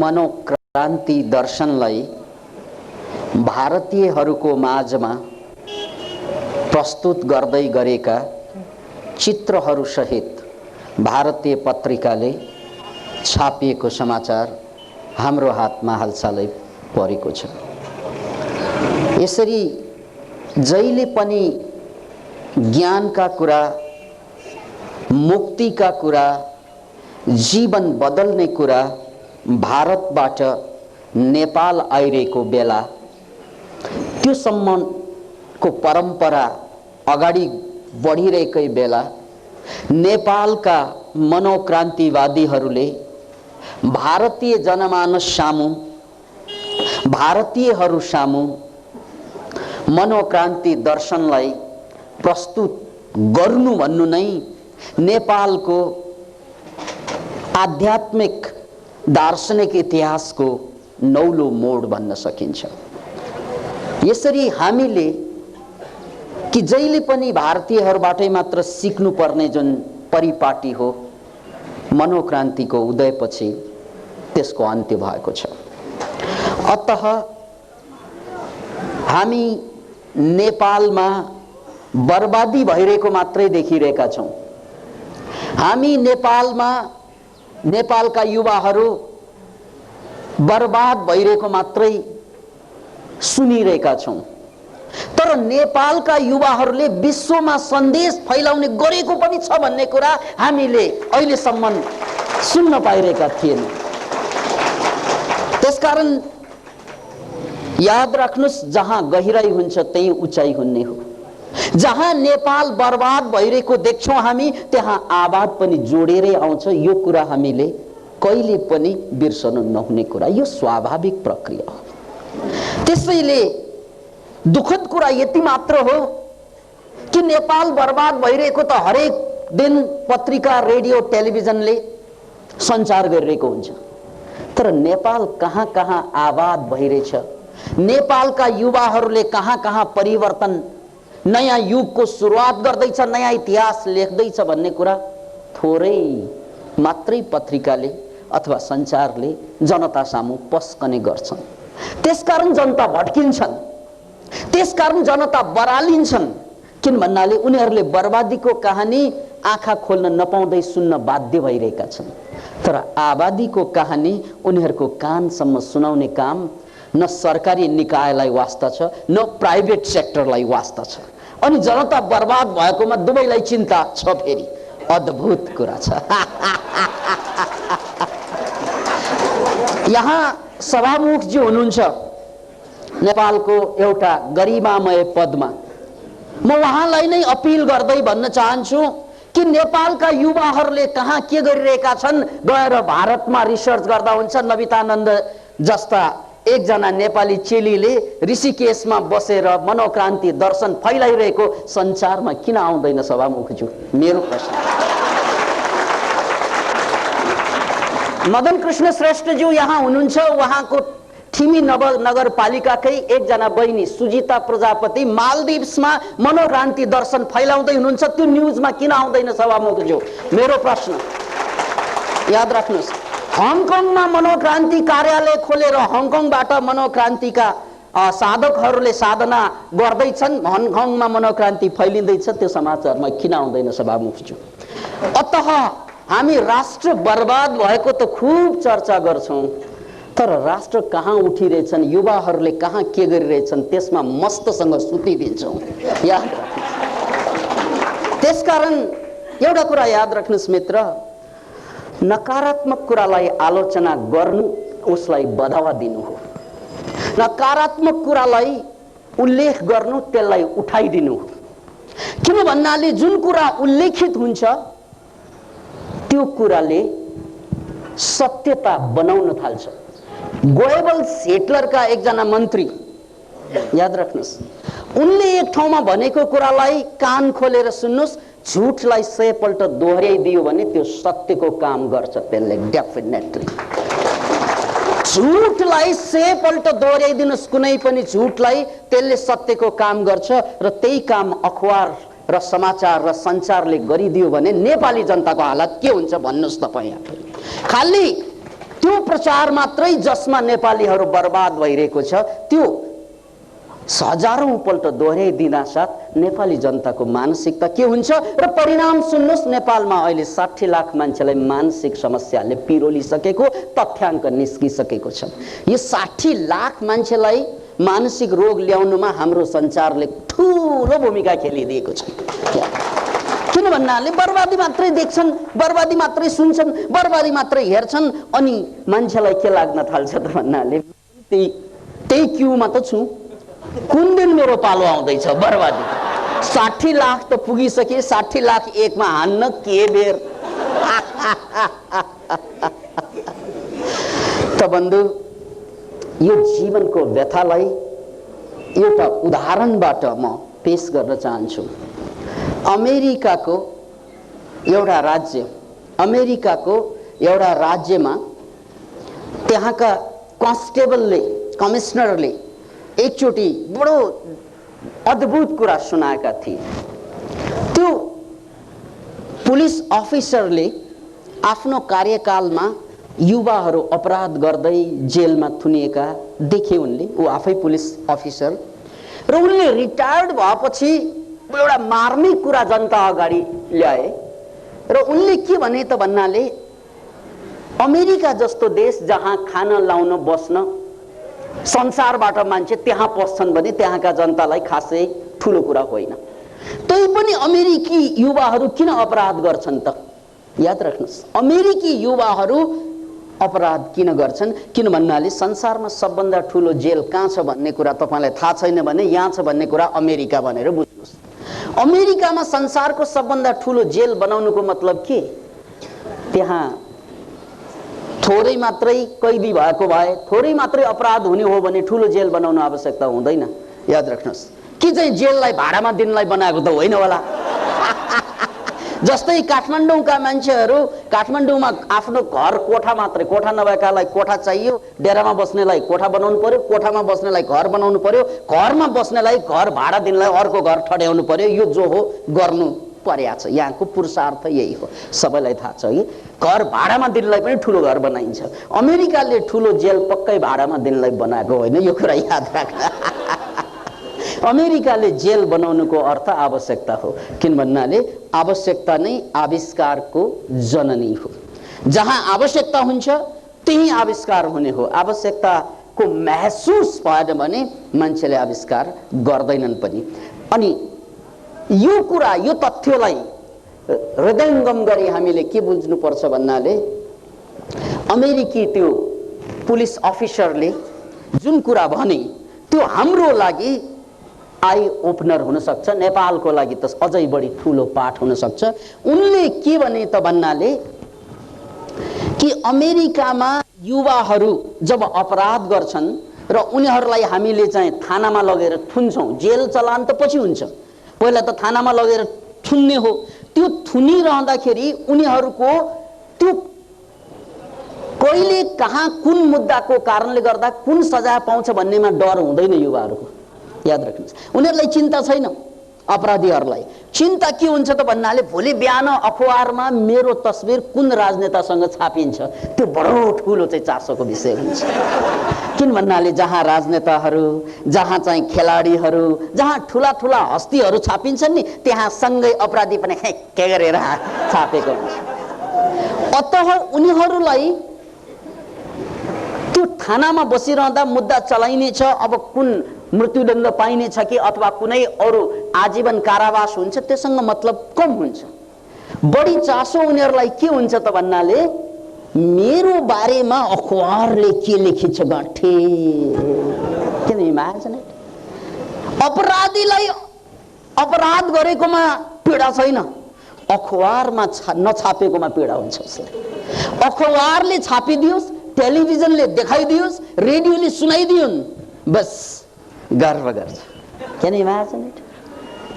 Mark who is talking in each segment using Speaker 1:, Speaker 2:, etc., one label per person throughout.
Speaker 1: मनोक्रान्ति दर्शनलाई भारतीयहरूको माझमा प्रस्तुत गर्दै गरेका चित्रहरू सहित भारतीय पत्रिकाले छापिएको समाचार हाम्रो हातमा हालसालै परेको छ। यसरी जहिले पनि ज्ञानका कुरा, मुक्तिका कुरा, जीवन बदल्ने कुरा भारतबाट नेपाल आइरहेको बेला त्यो सम्मको परम्परा अगाडि बढिरहेकै बेला नेपालका मनोक्रान्तिवादीहरूले भारतीय जनमानस सामु, भारतीयहरू सामु मनोक्रान्ति दर्शनलाई प्रस्तुत गर्नु भन्नु नै नेपालको आध्यात्मिक दार्शनिक इतिहासको नौलो मोड भन्न सकिन्छ। यसरी हामीले कि जहिले पनि भारतीयहरूबाटै मात्र सिक्नु पर्ने जुन परिपाटी हो, मनोक्रान्तिको उदयपछि त्यसको अन्त्य भएको छ। अतः हामी नेपालमा बर्बादी भइरहेको मात्रै देखिरहेका छौं। हामी नेपालमा नेपालका युवाहरू बर्बाद भइरहेको मात्रै सुनिरहेका छौं। तर नेपालका युवाहरूले विश्वमा सन्देश फैलाउने गरेको पनि छ भन्ने कुरा हामीले अहिलेसम्म सुन्न पाइरहेका थिएनौं। त्यसकारण याद राख्नुस्, जहाँ गहिराई हुन्छ त्यही उचाइ हुने हो। जहाँ नेपाल बर्बाद भइरहेको देख्छौं हामी, त्यहाँ आबाद पनि जोडेरै आउँछ। यो कुरा हामीले कहिले पनि बिर्सनु नहुने कुरा, यो स्वाभाविक प्रक्रिया हो। त्यसैले दुखद कुरा यति मात्र हो कि नेपाल बर्बाद भइरहेको त हरेक दिन पत्रिका, रेडियो, टेलिभिजनले सञ्चार गरिरहेको हुन्छ। तर नेपाल कहाँ कहाँ आबाद भइरहेछ, नेपालका युवाहरूले कहाँ कहाँ परिवर्तन, नयाँ युगको सुरुवात गर्दैछ, नयाँ इतिहास लेख्दैछ भन्ने कुरा थोरै मात्रै पत्रिकाले अथवा सञ्चारले जनता सामु पस्कने गर्छन्। त्यसकारण जनता भड्किन्छन्, त्यसकारण जनता बरालिन्छन्। किन भन्नाले उनीहरूले बर्बादीको कहानी आँखा खोल्न नपाउँदै सुन्न बाध्य भइरहेका छन्। तर आबादीको कहानी उनीहरूको कानसम्म सुनाउने काम न सरकारी निकायलाई वास्ता छ, न प्राइभेट सेक्टरलाई वास्ता छ। अनि जनता बर्बाद भएकोमा दुवैलाई चिन्ता छ। फेरि अद्भुत कुरा छ। यहाँ सभामुखजी हुनुहुन्छ नेपालको एउटा गरिमामय पदमा। म उहाँलाई नै अपिल गर्दै भन्न चाहन्छु कि नेपालका युवाहरूले कहाँ के गरिरहेका छन् गएर भारतमा रिसर्च गर्दा हुन्छ। नवितानन्द जस्ता एकजना नेपाली चेलीले ऋषिकेशमा बसेर मनोक्रान्ति दर्शन फैलाइरहेको सञ्चारमा किन आउँदैन सभामुखज्यू? मेरो प्रश्न। मदन कृष्ण श्रेष्ठज्यू यहाँ हुनुहुन्छ। उहाँको ठिमी नगरपालिकाकै एकजना बहिनी सुजिता प्रजापति मालदिप्समा मनोक्रान्ति दर्शन फैलाउँदै हुनुहुन्छ। त्यो न्युजमा किन आउँदैन सभामुखज्यू? मेरो प्रश्न। याद राख्नुहोस्, हङकङमा मनोक्रान्ति कार्यालय खोलेर हङकङबाट मनोक्रान्तिका साधकहरूले साधना गर्दैछन्। हङकङमा मनोक्रान्ति फैलिँदैछ, त्यो समाचारमा किन आउँदैन सभामुखज्यू? अतः हामी राष्ट्र बर्बाद भएको त खूब चर्चा गर्छौं, तर राष्ट्र कहाँ उठिरहेछन्, युवाहरूले कहाँ के गरिरहेछन् त्यसमा मस्तसँग सुतिदिन्छौं। याद राख्नुहोस्। त्यसकारण एउटा कुरा याद राख्नुहोस् मित्र, नकारात्मक कुरालाई आलोचना गर्नु उसलाई बढावा दिनु हो। नकारात्मक कुरालाई उल्लेख गर्नु त्यसलाई उठाइदिनु हो। किन भन्नाले जुन कुरा उल्लेखित हुन्छ त्यो कुराले सत्यता बनाउन थाल्छ। गोएबल्स हिटलरका एकजना मन्त्री, याद राख्नुहोस्, उनले एक ठाउँमा भनेको कुरालाई कान खोलेर सुन्नुहोस्, झुटलाई 100 पल्ट दोहोर्याइदियो भने त्यो सत्यको काम गर्छ। त्यसले डेफिनेटली झुटलाई 100 पल्ट दोहोर्याइदिनुहोस्, कुनै पनि झुटलाई, त्यसले सत्यको काम गर्छ। र त्यही काम अखबार र समाचार र सञ्चारले गरिदियो भने नेपाली जनताको हालत के हुन्छ भन्नुहोस् तपाईँ? खाली त्यो प्रचार मात्रै जसमा नेपालीहरू बर्बाद भइरहेको छ, त्यो हजारौं पल्ट दोहोऱ्याइदिँदा साथ नेपाली जनताको मानसिकता के हुन्छ र परिणाम सुन्नुहोस्। नेपालमा अहिले 60 लाख मान्छेलाई मानसिक समस्याले पिरोलिसकेको तथ्याङ्क निस्किसकेको छ। यो 60 लाख मान्छेलाई मानसिक रोग ल्याउनुमा हाम्रो सञ्चारले ठूलो भूमिका खेलिदिएको छ। किन भन्नाले बर्बादी मात्रै देख्छन्, बर्बादी मात्रै सुन्छन्, बर्बादी मात्रै हेर्छन्, अनि मान्छेलाई के लाग्न थाल्छ त भन्नाले त्यही क्यूमा त छु, कुन दिन मेरो पालो आउँदैछ बर्बादी। 60 लाख त पुगिसके, 60 लाख एकमा हान्न के बेर। त बन्धु, यो जीवनको व्यथालाई एउटा उदाहरणबाट म पेश गर्न चाहन्छु। अमेरिकाको एउटा राज्यमा त्यहाँका कन्स्टेबलले, कमिश्नरले एकचोटि बडो अद्भुत कुरा सुनाएका थिए। त्यो पुलिस अफिसरले आफ्नो कार्यकालमा युवाहरू अपराध गर्दै जेलमा थुनिएका देखे उनले। ऊ आफै पुलिस अफिसर र उनले रिटायर्ड भएपछि एउटा मार्मिक कुरा जनता अगाडि ल्याए र उनले के भने त भन्नाले अमेरिका जस्तो देश जहाँ खान लाउन बस्न संसारबाट मान्छे त्यहाँ पस्छन् भने त्यहाँका जनतालाई खासै ठुलो कुरा होइन। तै पनि अमेरिकी युवाहरू किन अपराध गर्छन् त? याद राख्नुहोस्, अमेरिकी युवाहरू अपराध किन गर्छन्? किन भन्नाले संसारमा सबभन्दा ठुलो जेल कहाँ छ भन्ने कुरा तपाईलाई थाहा छैन भने यहाँ छ भन्ने कुरा अमेरिका भनेर बुझ्नुहोस्। अमेरिकामा संसारको सबभन्दा ठुलो जेल बनाउनुको मतलब के? त्यहाँ थोरै मात्रै कैदी भएको भए, थोरै मात्रै अपराध हुने हो भने ठुलो जेल बनाउन आवश्यकता हुँदैन। याद राख्नुहोस्, कि चाहिँ जेललाई भाडामा दिनलाई बनाएको त होइन होला। जस्तै काठमाडौँका मान्छेहरू काठमाडौँमा आफ्नो घर कोठा मात्रै, कोठा नभएकालाई कोठा चाहियो, डेरामा बस्नेलाई कोठा बनाउनु पर्यो, कोठामा बस्नेलाई घर बनाउनु पर्यो, घरमा बस्नेलाई घर भाडा दिनलाई अर्को घर ठड्याउनु पर्यो। यो जो हो गर्नु पर्या छ। यहाँको पुरुषार्थ यही हो, सबैलाई थाहा छ कि घर भाडामा दिनलाई पनि ठुलो घर बनाइन्छ। अमेरिकाले ठुलो जेल पक्कै भाडामा दिनलाई बनाएको होइन, यो कुरा याद राख्नु। अमेरिकाले जेल बनाउनुको अर्थ आवश्यकता हो। किन भन्नाले आवश्यकता नै आविष्कारको जननी हो। जहाँ आवश्यकता हुन्छ त्यही आविष्कार हुने हो। आवश्यकताको महसुस भएन भने मान्छेले आविष्कार गर्दैनन् पनि। अनि यो कुरा, यो तथ्यलाई हृदयङ्गम गरी हामीले के बुझ्नुपर्छ भन्नाले अमेरिकी त्यो पुलिस अफिसरले जुन कुरा भने त्यो हाम्रो लागि आई ओपनर हुन सक्छ, नेपालको लागि त अझै बढी ठुलो पाठ हुन सक्छ। उनले के भने त भन्नाले कि अमेरिकामा युवाहरू जब अपराध गर्छन् र उनीहरूलाई हामीले चाहिँ थानामा लगेर थुन्छौँ, जेल चलान त पछि हुन्छ, पहिला त थानामा लगेर थुन्ने हो। त्यो थुनिरहँदाखेरि उनीहरूको त्यो कहिले कहाँ कुन मुद्दाको कारणले गर्दा कुन सजाय पाउँछ भन्नेमा डर हुँदैन युवाहरूको। याद राख्नुहोस्, उनीहरूलाई चिन्ता छैन। अपराधीहरूलाई चिन्ता के हुन्छ त भन्नाले भोलि बिहान अखबारमा मेरो तस्बिर कुन राजनेतासँग छापिन्छ, त्यो बडो ठुलो चाहिँ चासोको विषय हुन्छ। किन भन्नाले जहाँ राजनेताहरू, जहाँ चाहिँ खेलाडीहरू, जहाँ ठुला ठुला हस्तीहरू छापिन्छन् नि, त्यहाँ सँगै अपराधी पनि के गरेर छापेको हुन्छ। अतः उनीहरूलाई त्यो थानामा बसिरहँदा मुद्दा चलाइनेछ, अब कुन मृत्युदण्ड पाइनेछ कि अथवा कुनै अरू आजीवन कारावास हुन्छ, त्यससँग मतलब कम हुन्छ। बढी चासो उनीहरूलाई के हुन्छ त भन्नाले मेरो बारेमा अखबारले के लेखेछ गाँठे। किन इमेजिन, अपराधीलाई अपराध गरेकोमा पीडा छैन, अखबारमा नछापेकोमा पीडा हुन्छ उसलाई। अखबारले छापिदियोस्, टेलिभिजनले देखाइदियोस्, रेडियोले सुनाइदिउन्, बस गर्व गर्छ। Can imagine it.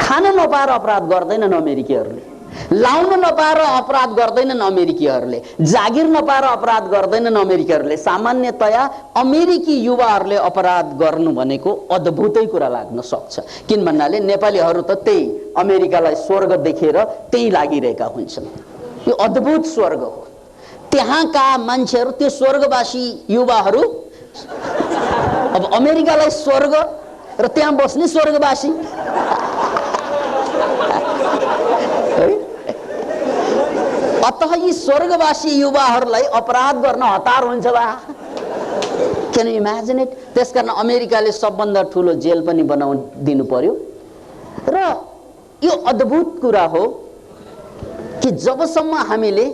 Speaker 1: खान नपाएर अपराध गर्दैनन् अमेरिकीहरूले, लाउन नपाएर अपराध गर्दैनन् अमेरिकीहरूले, जागिर नपाएर अपराध गर्दैनन् अमेरिकीहरूले। सामान्यतया अमेरिकी युवाहरूले अपराध गर्नु भनेको अद्भुतै कुरा लाग्न सक्छ। किन भन्नाले नेपालीहरू त त्यही अमेरिकालाई स्वर्ग देखेर त्यही लागिरहेका हुन्छन्। यो अद्भुत स्वर्ग हो। त्यहाँका मान्छेहरू, त्यो स्वर्गवासी युवाहरू, अब अमेरिकालाई स्वर्ग र त्यहाँ बस्ने स्वर्गवासी, अतः यी स्वर्गवासी युवाहरूलाई अपराध गर्न हतार हुन्छ बा। Can you imagine it? त्यसकारण अमेरिकाले सबभन्दा ठुलो जेल पनि बनाउदिनु पर्यो। र यो अद्भुत कुरा हो कि जबसम्म हामीले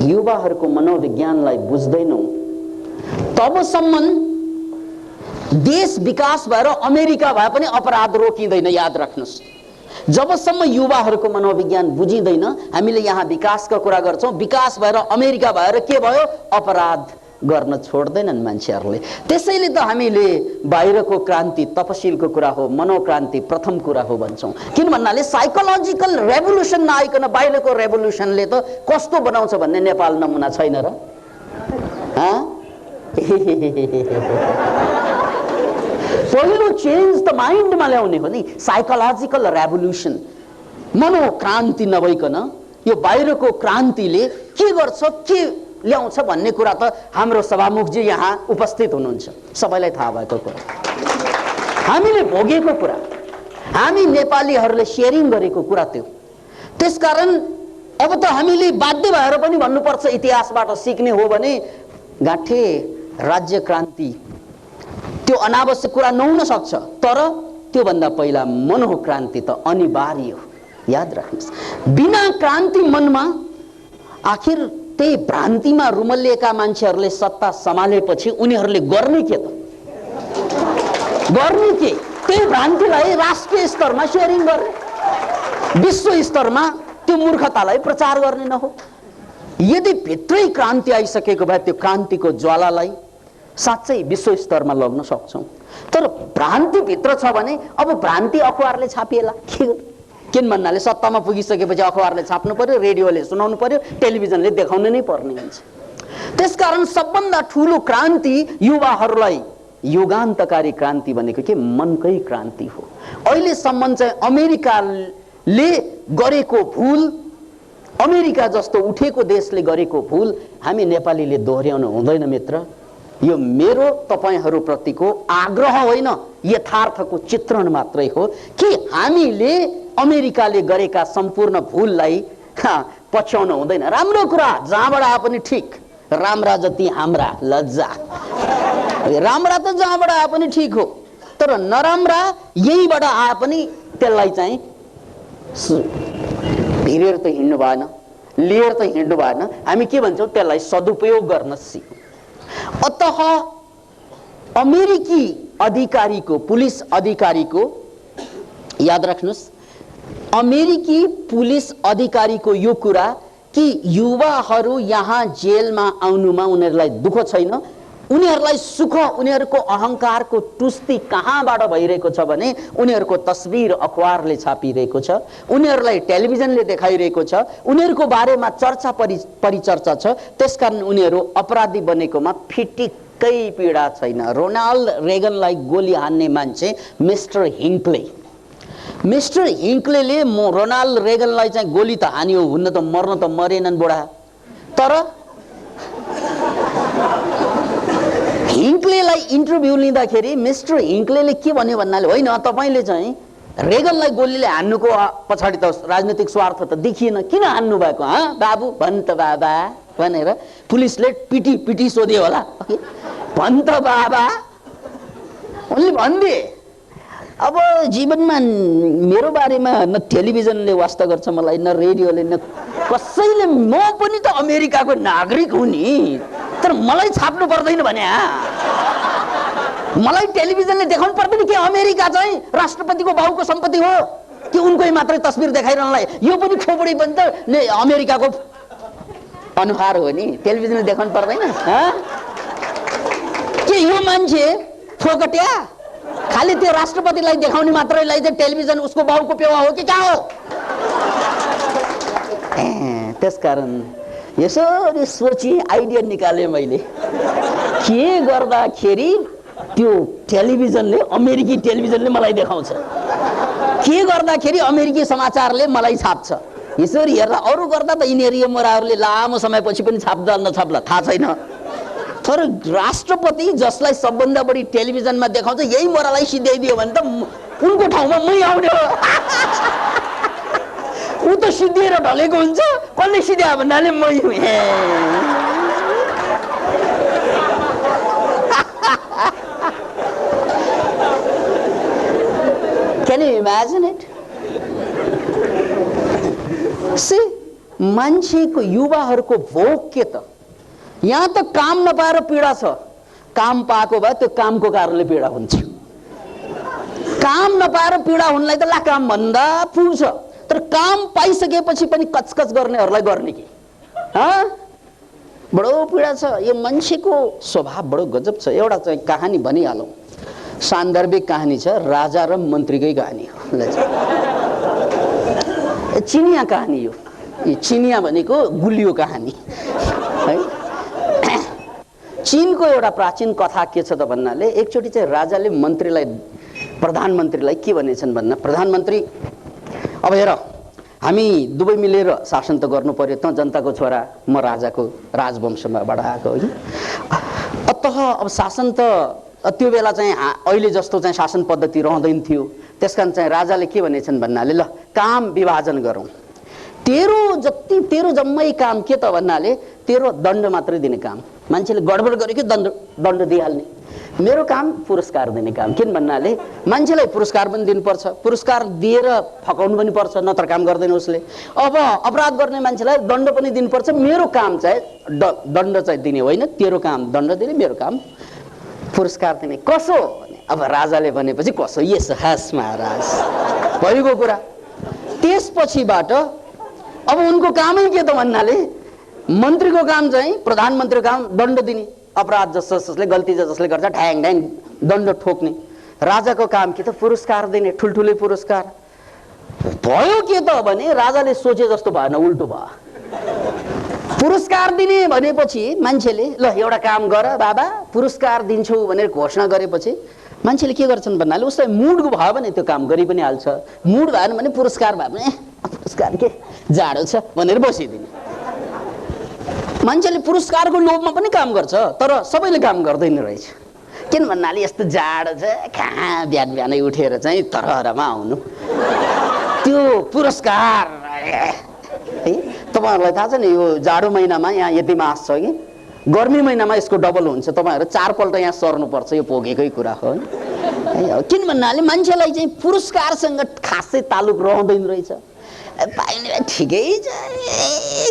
Speaker 1: युवाहरूको मनोविज्ञानलाई बुझ्दैनौँ तबसम्म देश विकास भएर अमेरिका भए पनि अपराध रोकिँदैन। याद राख्नुहोस्, जबसम्म युवाहरूको मनोविज्ञान बुझिँदैन हामीले यहाँ विकासका कुरा गर्छौँ, विकास भएर अमेरिका भएर के भयो? अपराध गर्न छोड्दैनन् मान्छेहरूले। त्यसैले त हामीले बाहिरको क्रान्ति तपशीलको कुरा हो, मनोक्रान्ति प्रथम कुरा हो भन्छौँ। किन भन्नाले साइकोलोजिकल रेभोल्युसन नआइकन बाहिरको रेभोल्युसनले त कस्तो बनाउँछ भन्ने नेपाल नमुना छैन र? पहिलो चेन्ज त माइन्डमा ल्याउने हो नि, साइकोलोजिकल रेभोल्युसन, मनोक्रान्ति नभइकन यो बाहिरको क्रान्तिले के गर्छ, के ल्याउँछ भन्ने कुरा त हाम्रो सभामुखजी यहाँ उपस्थित हुनुहुन्छ, सबैलाई थाहा भएको कुरा, हामीले भोगेको कुरा, हामी नेपालीहरूले सेयरिङ गरेको कुरा त्यो। त्यसकारण अब त हामीले बाध्य भएर पनि भन्नुपर्छ, इतिहासबाट सिक्ने हो भने गाँठे राज्य क्रान्ति त्यो अनावश्यक कुरा नहुन सक्छ, तर त्योभन्दा पहिला मनोक्रान्ति त अनिवार्य हो। याद राख्नुहोस्, बिना क्रान्ति मनमा आखिर त्यही भ्रान्तिमा रुमल्लिएका मान्छेहरूले सत्ता सम्हालेपछि उनीहरूले गर्ने के त? गर्ने के? त्यही भ्रान्तिलाई राष्ट्रिय स्तरमा सेयरिङ गर्ने, विश्व स्तरमा त्यो मूर्खतालाई प्रचार गर्ने न हो। यदि भित्रै क्रान्ति आइसकेको भए त्यो क्रान्तिको ज्वालालाई साँच्चै विश्व स्तरमा लग्न सक्छौँ। तर भ्रान्ति भित्र छ भने अब भ्रान्ति अखबारले छापिएला के गर्नु? किन भन्नाले सत्तामा पुगिसकेपछि अखबारले छाप्नु पर्यो, रेडियोले सुनाउनु पर्यो, टेलिभिजनले देखाउनु नै पर्ने हुन्छ। त्यसकारण सबभन्दा ठुलो क्रान्ति युवाहरूलाई युगान्तकारी क्रान्ति भनेको के? मनकै क्रान्ति हो। अहिलेसम्म चाहिँ अमेरिकाले गरेको भुल, अमेरिका जस्तो उठेको देशले गरेको भुल हामी नेपालीले दोहोर्याउनु हुँदैन मित्र। यो मेरो तपाईहरुप्रतिको आग्रह होइन, यथार्थको चित्रण मात्रै हो कि हामीले अमेरिकाले गरेका सम्पूर्ण भुललाई पछ्याउनु हुँदैन। राम्रो कुरा जहाँबाट आए पनि ठिक, राम्रा जति हाम्रा लज्जा, राम्रा त जहाँबाट आए पनि ठिक हो, तर नराम्रा यहीबाट आए पनि त्यसलाई चाहिँ भिरेर त हिँड्नु भएन, लिएर त हिँड्नु भएन। हामी के भन्छौँ? त्यसलाई सदुपयोग गर्न सिकौँ। अतः अमेरिकी अधिकारीको, पुलिस अधिकारीको, याद राख्नुहोस्, अमेरिकी पुलिस अधिकारीको यो कुरा कि युवाहरू यहाँ जेलमा आउनुमा उनीहरूलाई दुःख छैन, उनीहरूलाई सुख, उनीहरूको अहंकारको तुस्ती कहाँबाट भइरहेको छ भने उनीहरूको तस्बिर अखबारले छापिरहेको छ, उनीहरूलाई टेलिभिजनले देखाइरहेको छ, उनीहरूको बारेमा चर्चा परिचर्चा छ। त्यसकारण उनीहरू अपराधी बनेकोमा फिटिक्कै पीडा छैन। रोनाल्ड रेगनलाई गोली हान्ने मान्छे मिस्टर हिङ्क्ले, मिस्टर हिङ्क्लेले रोनाल्ड रेगनलाई चाहिँ गोली त हान्यो, हुन्न त मर्न त मरेनन् बुढा, तर हिङ्क्लेलाई इन्टरभ्यू लिँदाखेरि मिस्टर हिङ्क्लेले के भन्यो भन्नाले, होइन तपाईले चाहिँ रेगनलाई गोलीले हान्नुको पछाडि त राजनीतिक स्वार्थ त देखिएन, किन हान्नु भएको बाबु भन् त बाबा भनेर पुलिसले पिटी पिटी सोध्यो होला, भन् त बाबा उनले भनिदिए। अब जीवनमा मेरो बारेमा न टेलिभिजनले वास्ता गर्छ मलाई, न रेडियोले, न कसैले। म पनि त अमेरिकाको नागरिक हुँ नि, तर मलाई छाप्नु पर्दैन भने मलाई टेलिभिजनले देखाउनु पर्दैन कि अमेरिका चाहिँ राष्ट्रपतिको बाउको सम्पत्ति हो कि उनकै मात्रै तस्बिर देखाइरहनलाई? यो पनि खोपडी पनि त अमेरिकाको अनुहार हो नि, टेलिभिजनले देखाउनु पर्दैन के? यो मान्छे फोकट्या खाली त्यो राष्ट्रपतिलाई देखाउने मात्रैलाई चाहिँ टेलिभिजन उसको बाउको पेवा हो कि क्या हो? त्यसकारण यसरी सोची आइडिया निकाले मैले, के गर्दाखेरि त्यो टेलिभिजनले, अमेरिकी टेलिभिजनले मलाई देखाउँछ, के गर्दाखेरि अमेरिकी समाचारले मलाई छाप्छ। यसरी हेर्दा अरू गर्दा त यिनीहरू यो मोराहरूले लामो समयपछि पनि छाप्दा नछाप्ला थाहा छैन, तर राष्ट्रपति जसलाई सबभन्दा बढी टेलिभिजनमा देखाउँछ यही मोरालाई सिध्याइदियो भने त उनको ठाउँमा मै आउने हो। ऊ त सिद्धिएर ढलेको हुन्छ, कसले सिध्यायो भन्नाले मै हुँ। Can you imagine it? See, मान्छेको युवाहरूको भोग के त? यहाँ त काम नपाएर पीडा छ, काम पाएको भए त्यो कामको कारणले पीडा हुन्छ। काम नपाएर पीडा हुनलाई त ला काम भन्दा पुग्छ, तर काम पाइसकेपछि पनि कचकच गर्नेहरूलाई गर्ने कि बडो पीडा छ। यो मान्छेको स्वभाव बडो गजब छ। एउटा चाहिँ कहानी भनिहालौँ, सान्दर्भिक कहानी छ, राजा र मन्त्रीकै कहानी हो। चिनिया कहानी यो चिनिया भनेको गुलियो कहानी है। चीनको एउटा प्राचीन कथा के छ त भन्नाले एकचोटि चाहिँ राजाले मन्त्रीलाई प्रधानमन्त्रीलाई के भनेछन् भन्दा, प्रधानमन्त्री अब हेर हामी दुवै मिलेर शासन त गर्नु पर्यो, त जनताको छोरा, म राजाको राजवंशबाट आएको होइन। अत अब शासन त त्यो बेला चाहिँ अहिले जस्तो चाहिँ शासन पद्धति रहँदैन थियो। त्यसकारण चाहिँ राजाले के भनेछन् भन्नाले ल काम विभाजन गरौँ, तेरो जम्मै काम के त भन्नाले तेरो दण्ड मात्रै दिने काम, मान्छेले गडबड गरेको दण्ड दिइहाल्ने, मेरो काम पुरस्कार दिने काम। किन भन्नाले मान्छेलाई पुरस्कार पनि दिनुपर्छ, पुरस्कार दिएर फकाउनु पनि पर्छ, नत्र काम गर्दैन उसले। अब अपराध गर्ने मान्छेलाई दण्ड पनि दिनुपर्छ, मेरो काम चाहिँ दण्ड चाहिँ दिने होइन, तेरो काम दण्ड दिने, मेरो काम पुरस्कार दिने। कसो भने अब राजाले भनेपछि कसो, यस हस् महाराज भएको कुरा। त्यसपछिबाट अब उनको कामै के त भन्नाले मन्त्रीको काम चाहिँ प्रधानमन्त्रीको काम दण्ड दिने, अपराध जसले गल्ती जसले गर्छ ढ्याङ ढ्याङ दण्ड ठोक्ने। राजाको काम के त पुरस्कार दिने, ठुल्ठुलै पुरस्कार। भयो के त भने राजाले सोचे जस्तो भएन, उल्टो भयो। पुरस्कार दिने भनेपछि मान्छेले ल एउटा काम गर बाबा पुरस्कार दिन्छु भनेर घोषणा गरेपछि मान्छेले के गर्छन् भन्नाले उसलाई मुड भयो भने त्यो काम गरि पनि हाल्छ, मुड भएन भने पुरस्कार भयो भने पुरस्कार के जाडो छ भनेर बसिदिने। मान्छेले पुरस्कारको लोभमा पनि काम गर्छ, तर सबैले काम गर्दैन रहेछ। किन भन्नाले यस्तो जाडो छ, कहाँ बिहान बिहानै उठेर चाहिँ तरहरमा आउनु, त्यो पुरस्कार है। तपाईँहरूलाई थाहा छ नि यो जाडो महिनामा यहाँ यति मास छ कि गर्मी महिनामा यसको डबल हुन्छ, तपाईँहरू 4 पल्ट यहाँ सर्नुपर्छ, यो पोगेकै कुरा हो है। किन भन्नाले मान्छेलाई चाहिँ पुरस्कारसँग खासै तालुक रहँदैन रहेछ, पाइने ठिकै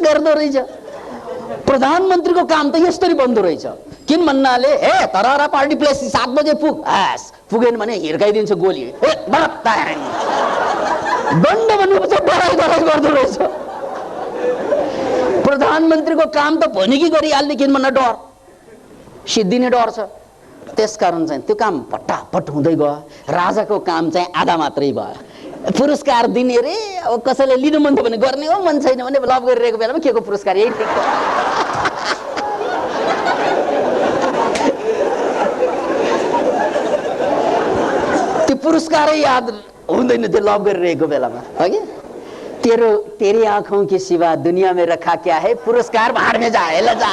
Speaker 1: गर्दो रहेछ। प्रधानमन्त्रीको काम त यसरी बन्दो रहेछ। किन भन्नाले हे तरहरा पार्टी प्लेस 7 बजे पुग, पुगेन भने हिर्काइदिन्छ गोली, दण्ड भनेपछि डराइ गर्दो रहेछ। प्रधानमन्त्रीको काम त भनेकी गरिहाल्ने, किन भन्दा डर सिद्धिने डर छ। त्यसकारण चाहिँ त्यो काम फटाफट हुँदै गयो। राजाको काम चाहिँ आधा मात्रै भयो, पुरस्कार दिने रे। अब कसैले लिनु मन थियो भने गर्ने हो, मन छैन भने लभ गरिरहेको बेलामा के को पुरस्कार, यही ठिक हो। त्यो पुरस्कारै याद हुँदैन त्यो लभ गरिरहेको बेलामा हगि। तेरी आंखों के सिवा दुनिया में रखा क्या है, पुरस्कार भाड़ में जा, हेला जा।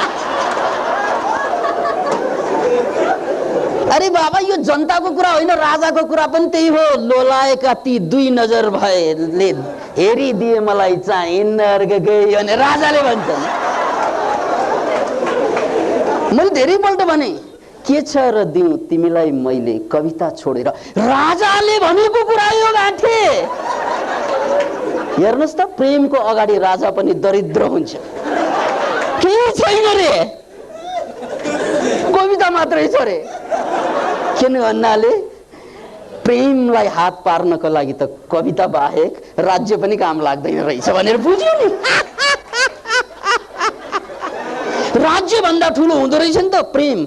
Speaker 1: अरे बाबा यो जनताको कुरा होइन, राजाको कुरा पनि त्यही हो। लोलाएका ती 2 नजर भएले हेरिदिए मलाई चाहिँ नर्क गई भने राजाले भन्छन्। मैले धेरैपल्ट भने के छ र दिउँ तिमीलाई मैले कविता छोडेर, राजाले भनेको कुरा यो गाँठे। हेर्नुहोस् त प्रेमको अगाडि राजा पनि दरिद्र हुन्छ, केही छैन रे, कविता मात्रै छ रे। किन भन्नाले प्रेमलाई हात पार्नको लागि त कविता बाहेक राज्य पनि काम लाग्दैन रहेछ भनेर बुझ्यो नि। राज्य भन्दा ठुलो हुँदो रहेछ नि त प्रेम।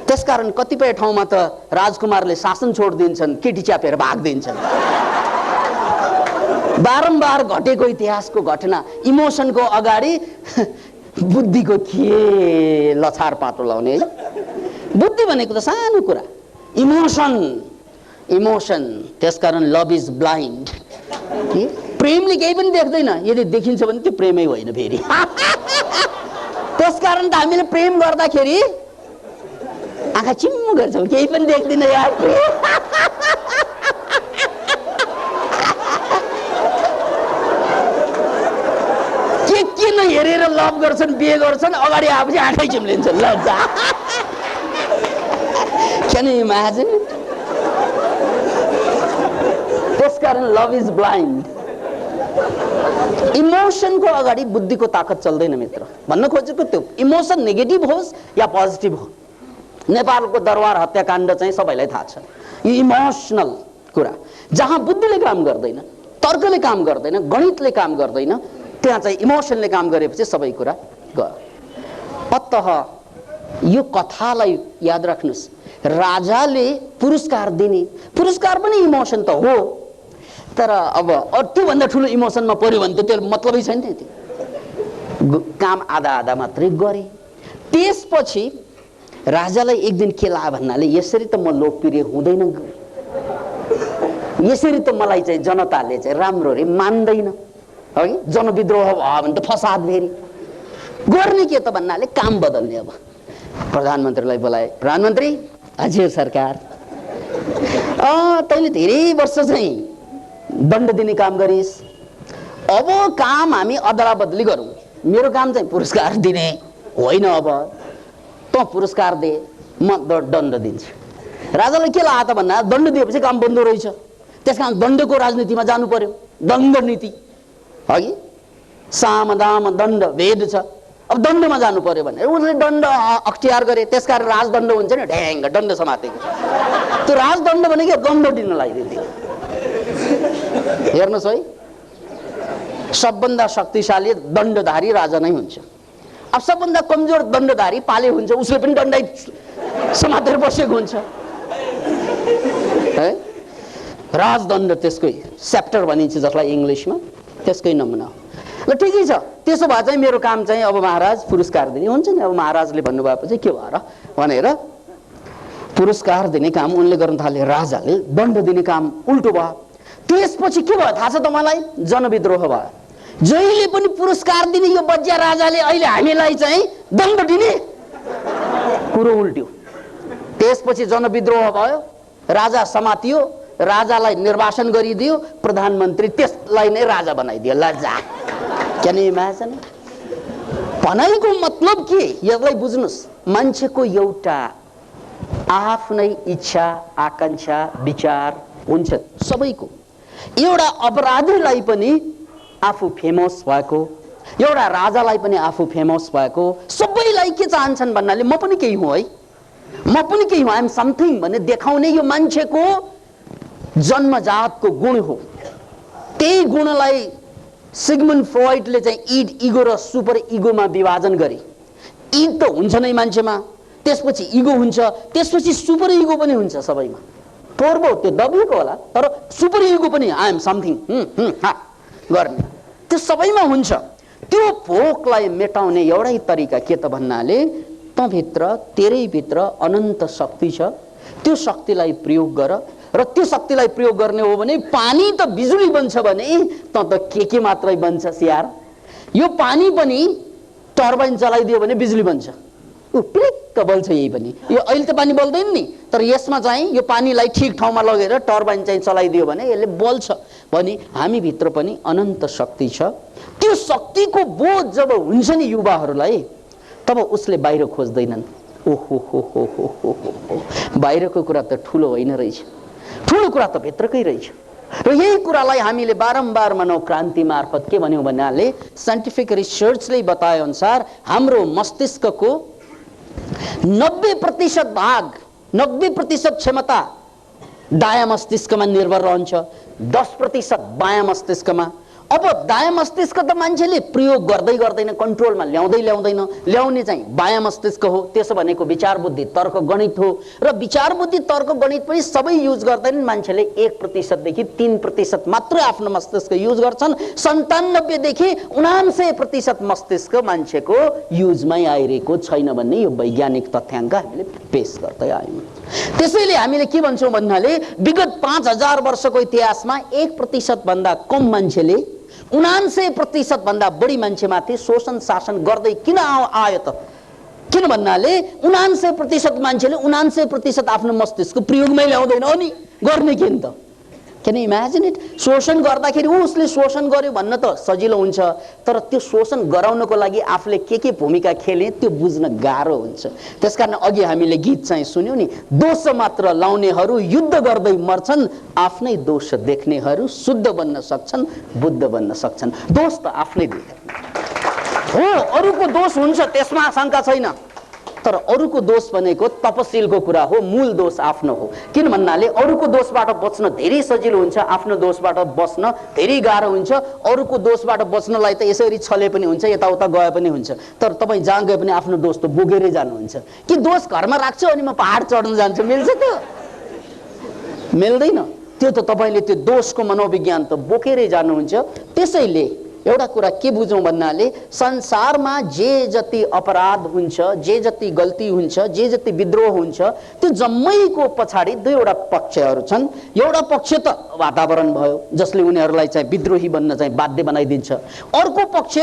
Speaker 1: त्यसकारण कतिपय ठाउँमा त राजकुमारले शासन छोडिदिन्छन्, केटी च्यापेर भाग्दिन्छन्। बारम्बार घटेको इतिहासको घटना, इमोसनको अगाडि बुद्धिको के लछार पाटो लाउने है। बुद्धि भनेको त सानो कुरा, इमोसन। त्यसकारण लभ इज ब्लाइन्ड। प्रेमले केही पनि देख्दैन, यदि देखिन्छ भने त्यो प्रेमै होइन फेरि। त्यसकारण त हामीले प्रेम गर्दाखेरि आँखा चिम्म गर्छौँ, केही पनि देख्दैन यार। के किन हेरेर लभ गर्छन्, बिहे गर्छन्, अगाडि आएपछि आँखै चिम्लिन्छन्। ल जा, क्यान यु इमेजिन? त्यसकारण लभ इज ब्लाइन्ड। इमोसनको अगाडि बुद्धिको ताकत चल्दैन मित्र। भन्न खोजेको त्यो इमोसन नेगेटिभ होस् या पोजिटिभ हो, नेपालको दरबार हत्याकाण्ड चाहिँ सबैलाई थाहा छ। यो इमोसनल कुरा, जहाँ बुद्धिले काम गर्दैन, तर्कले काम गर्दैन, गणितले काम गर्दैन, त्यहाँ चाहिँ इमोसनले काम गरेपछि सबै कुरा गयो। अतः यो कथालाई याद राख्नुस्, राजाले पुरस्कार दिने, पुरस्कार पनि इमोसन त हो, तर अब त्योभन्दा ठुलो इमोसनमा पर्यो भने त त्यो मतलबै छैन नि। त्यो काम आधा आधा मात्रै गरे। त्यसपछि राजालाई एक दिन के लाग्यो भन्नाले, यसरी त म लोकप्रिय हुँदैन, यसरी त मलाई चाहिँ जनताले चाहिँ राम्रो रे मान्दैन, है जनविद्रोह भयो भने त फसाद फेरि गर्ने के त भन्नाले काम बदल्ने। अब प्रधानमन्त्रीलाई बोलाए, प्रधानमन्त्री हजुर सरकार, तैँले धेरै वर्ष चाहिँ दण्ड दिने काम गरिस्, अब काम हामी अदला बदली गरौँ, मेरो काम चाहिँ पुरस्कार दिने होइन, अब तँ पुरस्कार दे, म दण्ड दिन्छु। राजालाई के लाग्यो त भन्दा दण्ड दिएपछि काम बन्द रहेछ, त्यस कारण दण्डको राजनीतिमा जानु पर्यो, दण्ड नीति अघि साम दाम दण्ड भेद छ, अब दण्डमा जानु पर्यो भनेर उसले दण्ड अख्तियार गरे। त्यसकारण राजदण्ड हुन्छ नि, ढ्याङ्ग दण्ड समातेको, त्यो राजदण्ड भनेको दण्ड दिन लगाइदिन्थ्यो। हेर्नुहोस् है, सबभन्दा शक्तिशाली दण्डधारी राजा नै हुन्छ। अब सबभन्दा कमजोर दण्डधारी पाले हुन्छ, उसले पनि दण्ड समातेर बसेको हुन्छ है। राजदण्ड त्यसकै च्याप्टर भनिन्छ जसलाई इङ्ग्लिसमा, त्यसकै नमुना हो। ल ठिकै छ, त्यसो भए चाहिँ मेरो काम चाहिँ अब महाराज पुरस्कार दिने हुन्छ नि। अब महाराजले भन्नुभएपछि के भयो र भनेर पुरस्कार दिने काम उनले गर्न थाले, राजाले दण्ड दिने काम उल्टो भयो। त्यसपछि के भयो थाहा छ तपाईँलाई? जनविद्रोह भयो। जहिले पनि पुरस्कार दिने यो बज्या राजाले अहिले हामीलाई चाहिँ दण्ड दिने कुरो उल्ट्यो। त्यसपछि जनविद्रोह भयो, राजा समातियो, राजालाई निर्वासन गरिदियो, प्रधानमन्त्री त्यसलाई नै राजा बनाइदियो। लजा, क्यान यु इमेजिन? भनाइको मतलब के? यसलाई बुझ्नुस्, मान्छेको एउटा आफ्नै इच्छा, आकांक्षा, विचार हुन्छ सबैको। एउटा अपराधीलाई पनि आफू फेमस भएको, एउटा राजालाई पनि आफू फेमस भएको, सबैलाई के चाहन्छन् भन्नाले म पनि केही हुँ है, म पनि केही हुँ, आई एम समथिङ भन्ने देखाउने यो मान्छेको जन्मजातको गुण हो। त्यही गुणलाई सिग्मन्ड फ्रोइडले चाहिँ इड, इगो र सुपर इगोमा विभाजन गरे। इड त हुन्छ नै मान्छेमा, त्यसपछि इगो हुन्छ, त्यसपछि सुपर इगो पनि हुन्छ सबैमा। पोर्बो त्यो दबिएको होला, तर सुपर इगो पनि आई एम समथिङ गर्ने त्यो सबैमा हुन्छ। त्यो भोकलाई मेटाउने एउटै तरिका के त भन्नाले, तँ भित्र, तेरै भित्र अनन्त शक्ति छ, त्यो शक्तिलाई प्रयोग गर। र त्यो शक्तिलाई प्रयोग गर्ने हो भने पानी त बिजुली बन्छ भने त के मात्रै बन्छ यार। यो पानी पनि टर्बाइन चलाइदियो भने बिजुली बन्छ, प्लिक्क बल्छ। यही पनि यो अहिले त पानी बल्दैन नि, तर यसमा चाहिँ यो पानीलाई ठिक ठाउँमा लगेर टर्बाइन चाहिँ चलाइदियो भने यसले बल्छ। भने हामी भित्र पनि अनन्त शक्ति छ। त्यो शक्तिको बोध जब हुन्छ नि युवाहरूलाई, तब उसले बाहिर खोज्दैनन्। ओहो हो हो हो हो हो, बाहिरको कुरा त ठुलो होइन रहेछ, ठुलो कुरा त भित्रकै रहेछ। र यही कुरालाई हामीले बारम्बार मानव क्रान्ति मार्फत के भन्यौं भन्नाले, साइन्टिफिक रिसर्चले बताए अनुसार हाम्रो मस्तिष्कको 90% भाग, 90% क्षमता दायाँ मस्तिष्कमा निर्भर रहन्छ, 10% बायाँ मस्तिष्कमा। अब दायाँ मस्तिष्क त मान्छेले प्रयोग गर्दै गर्दैन, कन्ट्रोलमा ल्याउने चाहिँ बायाँ मस्तिष्क हो। त्यसो भनेको विचार बुद्धि तर्क गणित हो। र विचार बुद्धि तर्क गणित पनि सबै युज गर्दैनन्। मान्छेले 1% देखि 3% मात्रै आफ्नो मस्तिष्क युज गर्छन्। 97 देखि 99% मस्तिष्क मान्छेको युजमै आइरहेको छैन भन्ने यो वैज्ञानिक तथ्याङ्क हामीले पेश गर्दै आयौँ। त्यसैले हामीले के भन्छौँ भन्नाले, विगत 5000 वर्षको इतिहासमा 1% भन्दा कम मान्छेले 99% भन्दा बढी मान्छेमाथि शोषण शासन गर्दै किन आयो त? किन भन्नाले 99% मान्छेले 99% आफ्नो मस्तिष्क प्रयोगमै ल्याउँदैन अनि गर्ने किन त? Can imagine it? शोषण गर्दाखेरि उसले शोषण गर्यो भन्न त सजिलो हुन्छ, तर त्यो शोषण गराउनको लागि आफूले के भूमिका खेले त्यो बुझ्न गाह्रो हुन्छ। त्यसकारण अघि हामीले गीत चाहिँ सुन्यौं नि, दोष मात्र लाउनेहरू युद्ध गर्दै मर्छन्, आफ्नै दोष देख्नेहरू शुद्ध बन्न सक्छन्, बुद्ध बन्न सक्छन्। दोष त आफ्नै देख्ने हो, अरूको दोष हुन्छ त्यसमा शंका छैन, तर अरूको दोष भनेको तपशीलको कुरा हो, मूल दोष आफ्नो हो। किन भन्नाले अरूको दोषबाट बच्न धेरै सजिलो हुन्छ, आफ्नो दोषबाट बच्न धेरै गाह्रो हुन्छ। अरूको दोषबाट बच्नलाई त यसरी छले पनि हुन्छ, यताउता गए पनि हुन्छ, तर तपाईँ जहाँ गए पनि आफ्नो दोष त बोकेरै जानुहुन्छ। कि दोष घरमा राख्छु अनि म पहाड चढ्न जान्छु, मिल्छ त्यो? मिल्दैन। त्यो त तपाईँले त्यो दोषको मनोविज्ञान त बोकेरै जानुहुन्छ। त्यसैले एउटा कुरा के बुझौँ भन्नाले संसारमा जे जति अपराध हुन्छ, जे जति गल्ती हुन्छ, जे जति विद्रोह हुन्छ, त्यो जम्मैको पछाडि दुईवटा पक्षहरू छन्। एउटा पक्ष त वातावरण भयो जसले उनीहरूलाई चाहिँ विद्रोही बन्न चाहिँ बाध्य बनाइदिन्छ। अर्को पक्ष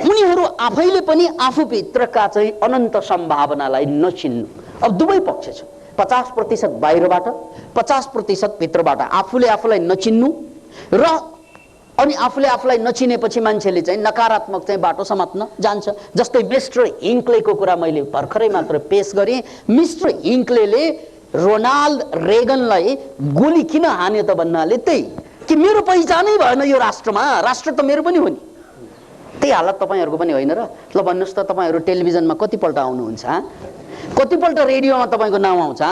Speaker 1: उनीहरू आफैले पनि आफूभित्रका चाहिँ अनन्त सम्भावनालाई नचिन्नु। अब दुवै पक्ष छ, 50% बाहिरबाट, 50% भित्रबाट। आफूले आफूलाई नचिन्नु र अनि आफूले आफूलाई नचिनेपछि मान्छेले चाहिँ नकारात्मक चाहिँ बाटो समात्न जान्छ। जस्तै मिस्टर हिङ्क्लेको कुरा मैले भर्खरै मात्र पेश गरेँ। मिस्टर हिङ्क्लेले रोनाल्ड रेगनलाई गोली किन हान्यो त भन्नाले त्यही कि मेरो पहिचानै भएन यो राष्ट्रमा, राष्ट्र त मेरो पनि हो नि। त्यही हालत तपाईँहरूको पनि होइन र? ल भन्नुहोस् त, तपाईँहरू टेलिभिजनमा कतिपल्ट आउनुहुन्छ? कतिपल्ट रेडियोमा तपाईँको नाम आउँछ?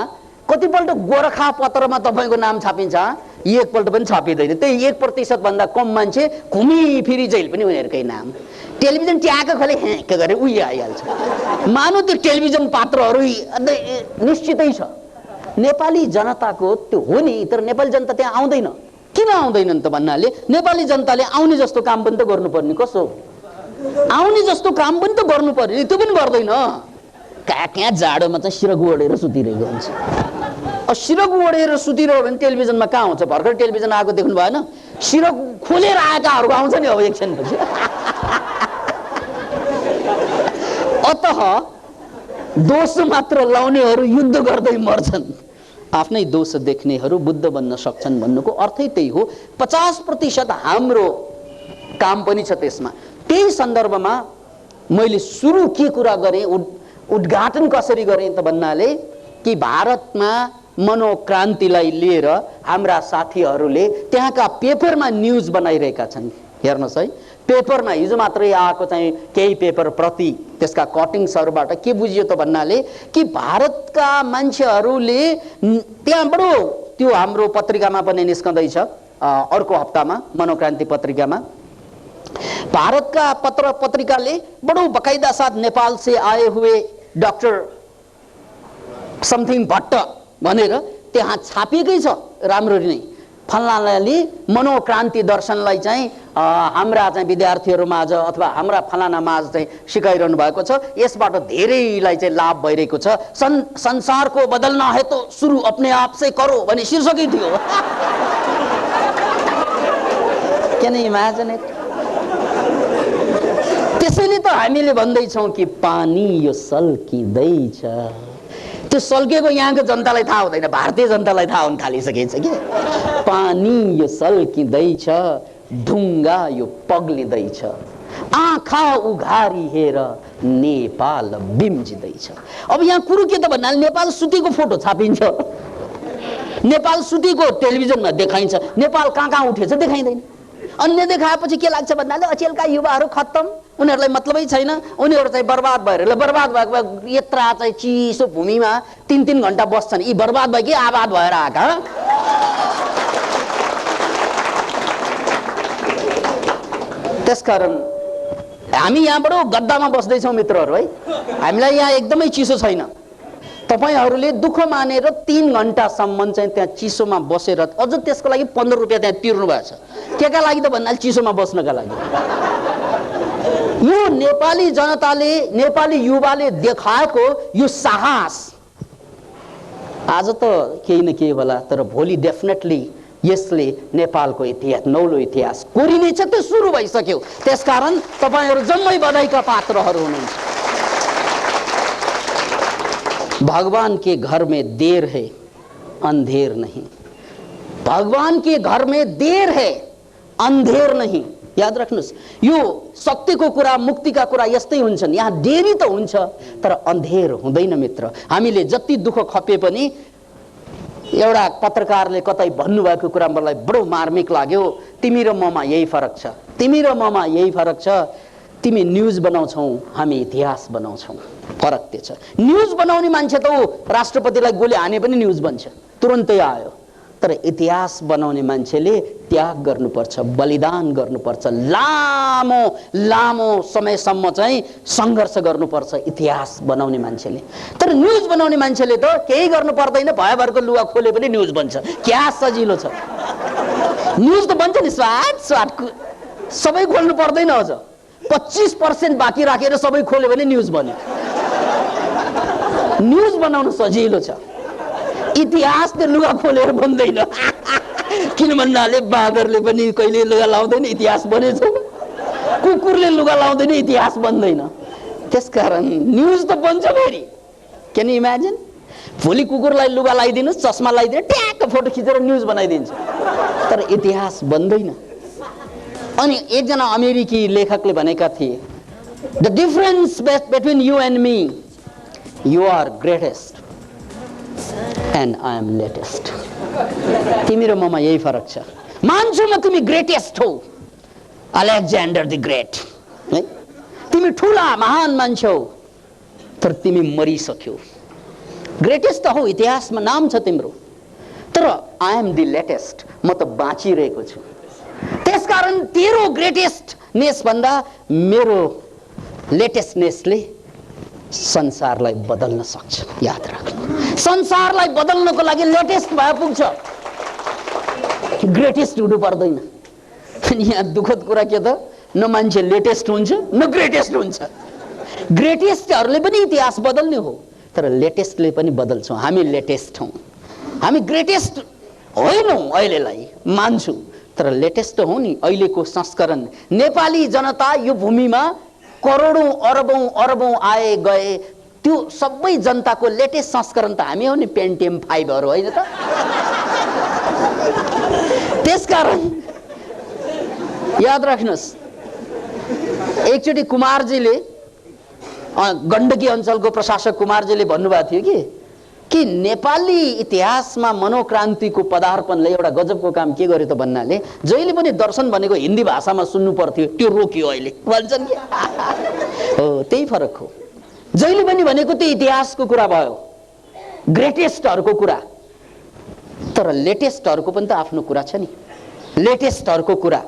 Speaker 1: कतिपल्ट गोरखापत्रमा तपाईँको नाम छापिन्छ? एकपल्ट पनि छापिँदैन। त्यही 1% भन्दा कम मान्छे घुमिफिरी जहिले पनि उनीहरूकै नाम। टेलिभिजन ट्याक खोले के गरे उही आइहाल्छ। मानौ त्यो टेलिभिजन पात्रहरू निश्चितै छ। नेपाली जनताको त्यो हो नि, तर नेपाली जनता त्यहाँ आउँदैन। किन आउँदैनन् त भन्नाले नेपाली जनताले आउने जस्तो काम पनि त गर्नुपर्ने। कसो आउने जस्तो काम पनि त गर्नुपर्ने, त्यो पनि गर्दैन। कहाँ जाडोमा चाहिँ सिरक ओढेर सुतिरहेको हुन्छ। सिरक ओढेर सुतिरह्यो भने टेलिभिजनमा कहाँ आउँछ? भर्खर टेलिभिजन आएको देख्नु भएन? सिरक खोलेर आएकाहरू आउँछ नि अब एकछिनपछि। अतः दोष मात्र लाउनेहरू युद्ध गर्दै मर्छन्, आफ्नै दोष देख्नेहरू बुद्ध बन्न सक्छन् भन्नुको अर्थै त्यही हो। 50% हाम्रो काम पनि छ त्यसमा। त्यही सन्दर्भमा मैले सुरु के कुरा गरेँ, उद्घाटन कसरी गरेँ त भन्नाले कि भारतमा मनोक्रान्तिलाई लिएर हाम्रा साथीहरूले त्यहाँका पेपरमा न्युज बनाइरहेका छन्। हेर्नुहोस् है, पेपरमा हिजो मात्रै आएको चाहिँ केही पेपर प्रति त्यसका कटिङ्सहरूबाट के बुझियो त भन्नाले कि भारतका मान्छेहरूले त्यहाँबाट त्यो हाम्रो पत्रिकामा पनि निस्कँदैछ अर्को हप्तामा, मनोक्रान्ति पत्रिकामा भारत का पत्र पत्रिकाले बड़ो बकायदा साथ नेपाल से आए हुए डॉक्टर समथिङ भट्ट भनेर त्यहाँ छापिएकै छ राम्ररी नै। फलानाले मनोक्रान्ति दर्शनलाई चाहिँ हाम्रा चाहिँ विद्यार्थीहरूमाझ अथवा हाम्रा फलानामाझ चाहिँ सिकाइरहनु भएको छ, यसबाट धेरैलाई चाहिँ लाभ भइरहेको छ। संसार को बदलना है तो सुरु अपने आप से करो भन्ने शीर्षकै थियो। Can you imagine it? त्यसैले त हामीले भन्दैछौँ कि पानी यो सल्किँदैछ। त्यो सल्केको यहाँको जनतालाई थाहा हुँदैन, भारतीय जनतालाई थाहा हुन थालिसकेछ के। पानी यो सल्किँदैछ, ढुङ्गा यो पग्लिँदैछ, आँखा उघारी हेर नेपाल बिम्जिँदैछ। अब यहाँ कुरो के त भन्नाले नेपाल सुतेको फोटो छापिन्छ, नेपाल सुतेको टेलिभिजनमा देखाइन्छ, नेपाल कहाँ कहाँ उठेछ देखाइँदैन। अन्य देखाएपछि के लाग्छ भन्नाले अचेलका युवाहरू खत्तम, उनीहरूलाई मतलबै छैन, उनीहरू चाहिँ बर्बाद भएर बर्बाद भएको यत्रा चाहिँ चिसो भूमिमा 3-3 घण्टा बस्छन्, यी बर्बाद भयो कि आबाद भएर आएका। त्यसकारण हामी यहाँबाट गद्दामा बस्दैछौँ मित्रहरू है, हामीलाई यहाँ एकदमै चिसो छैन। तपाईहरूले दुःख मानेर 3 घण्टासम्म चाहिँ त्यहाँ चिसोमा बसेर अझ त्यसको लागि 15 रुपियाँ त्यहाँ तिर्नु भएको छ। केका लागि त भन्नाले चिसोमा बस्नका लागि। यो नेपाली जनताले, नेपाली युवाले देखाएको यो साहस आज त केही न केही होला, तर भोलि डेफिनेटली यसले नेपालको इतिहास, नौलो इतिहास कोरिने छ, त्यो सुरु भइसक्यो। त्यसकारण तपाईहरु जम्मै बधाईका पात्रहरू हुनुहुन्छ। भगवान के घर में देर है, अंधेर नहीं। भगवान के घर में देर है, अंधेर नहीं। याद राख्नुस्, यो सत्यको कुरा, मुक्तिका कुरा यस्तै हुन्छन्। यहाँ देरी त हुन्छ तर अन्धेर हुँदैन मित्र। हामीले जति दुःख खपे पनि, एउटा पत्रकारले कतै भन्नुभएको कुरा मलाई बडो मार्मिक लाग्यो। तिमी र ममा यही फरक छ, तिमी र ममा यही फरक छ। तिमी न्यूज बनाउँछौ, हामी इतिहास बनाउँछौ। फरक त्यो छ। न्यूज बनाउने मान्छे त राष्ट्रपतिलाई गोली हाने पनि न्यूज बन्छ, तुरुन्तै आयो। तर इतिहास बनाउने मान्छेले त्याग गर्नुपर्छ, बलिदान गर्नुपर्छ, लामो लामो समयसम्म चाहिँ संघर्ष गर्नुपर्छ इतिहास बनाउने मान्छेले। तर न्यूज बनाउने मान्छेले त केही गर्नु पर्दैन, भयभरको लुगा खोले पनि न्यूज बन्छ। क्या सजिलो छ। न्यूज त बन्छ नि, स्वाट स्वाट सबै खोल्नु पर्दैन। अझ 25% बाँकी राखेर सबै खोल्यो भने न्यूज बन्यो। न्यूज बनाउन सजिलो छ, इतिहास त लुगा खोलेर बन्दैन। किन भन्नाले बाँदरले पनि कहिले लुगा लाउँदैन, इतिहास बनेछ। कुकुरले लुगा लाउँदैन, इतिहास बन्दैन। त्यसकारण न्यूज त बन्छ फेरि। Can you imagine? भोलि कुकुरलाई लुगा लगाइदिनु, चस्मा लगाइदिनु, ट्याक्क फोटो खिचेर न्यूज बनाइदिन्छ, तर इतिहास बन्दैन। अनि एकजना अमेरिकी लेखकले भनेका थिए, the difference between you and me, you are greatest and I am latest. तिमी र ममा यही फरक छ। मान्छु म तिमी ग्रेटेस्ट हौ, अलेक्जेन्डर द ग्रेट है। तिमी ठुला महान मान्छे हौ, तर तिमी मरिसक्यौ। ग्रेटेस्ट त हौ, इतिहासमा नाम छ तिम्रो, तर आई एम द लेटेस्ट, म त बाँचिरहेको छु। त्यसकारण तेरो ग्रेटेस्टनेस भन्दा मेरो लेटेस्टनेसले संसारलाई बदल्न सक्छ। याद राख्नु, संसारलाई बदल्नको लागि लेटेस्ट भए पुग्छ, ग्रेटेस्ट हुनु पर्दैन। यहाँ दुःखद कुरा के त, न मान्छे लेटेस्ट हुन्छ न ग्रेटेस्ट हुन्छ। ग्रेटेस्टहरूले पनि इतिहास बदल्ने हो, तर लेटेस्टले पनि बदल्छौँ। हामी लेटेस्ट हौँ, हामी ग्रेटेस्ट होइनौँ अहिलेलाई मान्छु, तर लेटेस्ट हौ नि। अहिलेको संस्करण, नेपाली जनता यो भूमिमा करोडौं अरबौं अरबौं आए गए, त्यो सबै जनताको लेटेस्ट संस्करण त हामी हो नि, पेन्टियम 5 होइन त। त्यसकारण याद राख्नुस्, एकचोटि कुमारजीले, गण्डकी अञ्चलको प्रशासक कुमारजीले भन्नुभएको थियो कि नेपाली इतिहासमा मनोक्रान्तिको पदार्पणले एउटा गजबको काम के गर्यो त भन्नाले, जहिले पनि दर्शन भनेको हिन्दी भाषामा सुन्नु पर्थ्यो, त्यो रोक्यो अहिले भन्छन् कि। हो, त्यही फरक हो। जहिले पनि भनेको त्यो इतिहासको कुरा भयो, ग्रेटेस्टहरूको कुरा, तर लेटेस्टहरूको पनि त आफ्नो कुरा छ नि, लेटेस्टहरूको कुरा।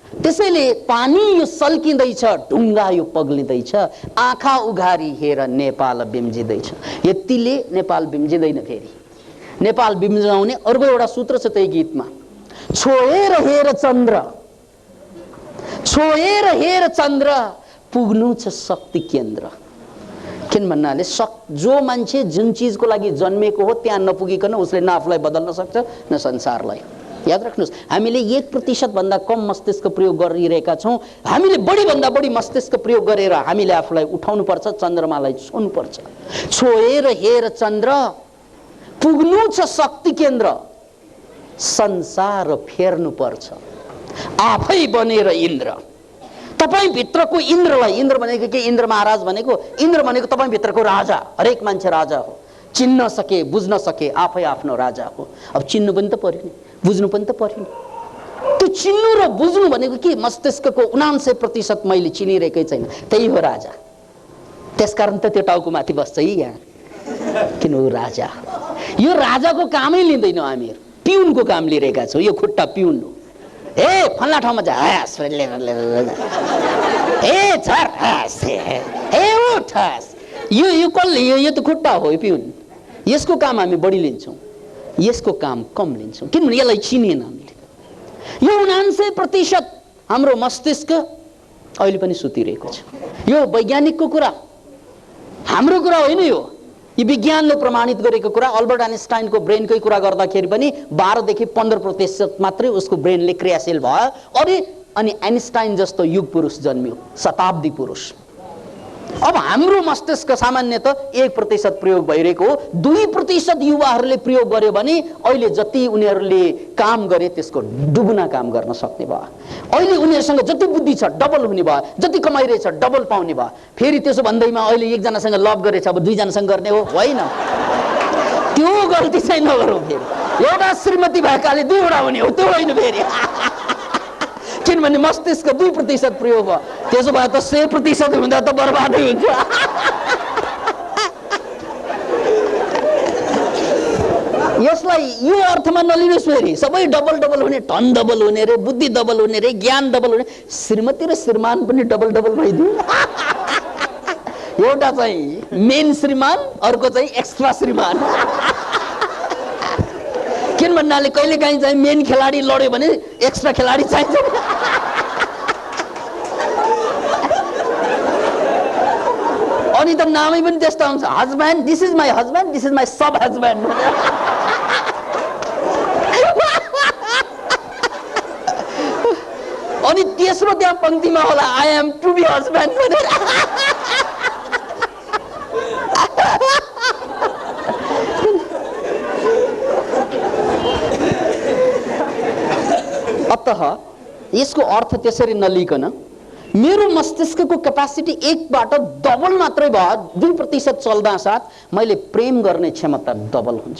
Speaker 1: त्यसैले पानी यो सल्किँदैछ, ढुङ्गा यो पग्लिँदैछ, आँखा उघारी हेर नेपाल बिम्जिँदैछ। यतिले नेपाल बिम्जिँदैन। फेरि नेपाल बिम्जाउने अर्को एउटा सूत्र छ त्यही गीतमा, छोएर हेर चन्द्र, छोएर हेर चन्द्र, पुग्नु छ शक्ति केन्द्र। किन भन्नाले जो मान्छे जुन चिजको लागि जन्मेको हो त्यहाँ नपुगिकन उसले न आफूलाई बदल्न सक्छ न संसारलाई। याद राख्नुस्, हामीले 1% भन्दा कम मस्तिष्क प्रयोग गरिरहेका छौँ। हामीले बढी भन्दा बढी मस्तिष्क प्रयोग गरेर हामीले आफूलाई उठाउनु पर्छ, चन्द्रमालाई छुनु पर्छ। छोएर हेर चन्द्र, पुग्नु छ शक्ति केन्द्र, संसार फेर्नु पर्छ आफै बनेर इन्द्र। तपाई भित्रको इन्द्रलाई, इन्द्र भनेको के, इन्द्र महाराज भनेको, इन्द्र भनेको तपाई भित्रको राजा। हरेक मान्छे राजा हो, चिन्न सके बुझ्न सके आफै आफ्नो राजा हो। अब चिन्नु पनि त पर्यो नि, बुझ्नु पनि त पर्यो नि। त्यो चिन्नु र बुझ्नु भनेको के, मस्तिष्कको 79% मैले चिनिरहेकै छैन, त्यही हो राजा। त्यसकारण त त्यो टाउको माथि बस्छ यहाँ, किन हो राजा। यो राजाको कामै लिँदैनौँ हामीहरू, पिउनको काम लिइरहेका छौँ। यो खुट्टा पिउन हो, ए फल्ला ठाउँमा जा, ए झर हाँस, ए उठ हाँस, यो कसले, यो त खुट्टा हो, यो पिउन। यसको काम हामी बढी लिन्छौँ, यसको काम कम लिन्छौँ, किनभने यसलाई चिनेन हामीले। यो 79% हाम्रो मस्तिष्क अहिले पनि सुतिरहेको छ। यो वैज्ञानिकको कुरा, हाम्रो कुरा होइन। यो यी विज्ञानले प्रमाणित गरेको कुरा। अल्बर्ट आइन्स्टाइनको ब्रेनकै कुरा गर्दाखेरि पनि 12 देखि 15% मात्रै उसको ब्रेनले क्रियाशील भयो। अनि आइन्स्टाइन जस्तो युग पुरुष जन्मियो, शताब्दी पुरुष। अब हाम्रो मस्तिष्क सामान्यतः 1% प्रयोग भइरहेको हो। 2% युवाहरूले प्रयोग गर्यो भने अहिले जति उनीहरूले काम गरे त्यसको दुगुना काम गर्न सक्ने भयो। अहिले उनीहरूसँग जति बुद्धि छ डबल हुने भयो, जति कमाइरहेछ डबल पाउने भयो। फेरि त्यसो भन्दैमा अहिले एकजनासँग लभ गरेछ, अब 2 जनासँग गर्ने हो होइन। त्यो गल्ती चाहिँ नगरौँ। फेरि एउटा श्रीमती भएकाले 2 वटा हुने हो, त्यो होइन फेरि। किनभने मस्तिष्क 2% प्रयोग भयो, त्यसो भए त 100% हुँदा त बर्बादै हुन्छ। यसलाई यो अर्थमा नलिनुहोस्। फेरि सबै डबल हुने, टन डबल हुने रे, बुद्धि डबल हुने रे, ज्ञान डबल हुने, श्रीमती र श्रीमान पनि डबल भइदियो। एउटा चाहिँ मेन श्रीमान, अर्को चाहिँ एक्स्ट्रा श्रीमान। किन भन्नाले कहिले काहीँ चाहिँ मेन खेलाडी लड्यो भने एक्स्ट्रा खेलाडी चाहिन्छ। अनि त नामै पनि त्यस्तो हुन्छ, husband, this is my husband, this is my sub husband. अनि तेस्रो त्यहाँ पंक्तिमा होला, I am to be husband भनेर। अतः यसको अर्थ त्यसरी नलिकन मेरो मस्तिष्कको क्यापासिटी 1बाट डबल मात्रै भयो, 2% चल्दा साथ मैले प्रेम गर्ने क्षमता डबल हुन्छ।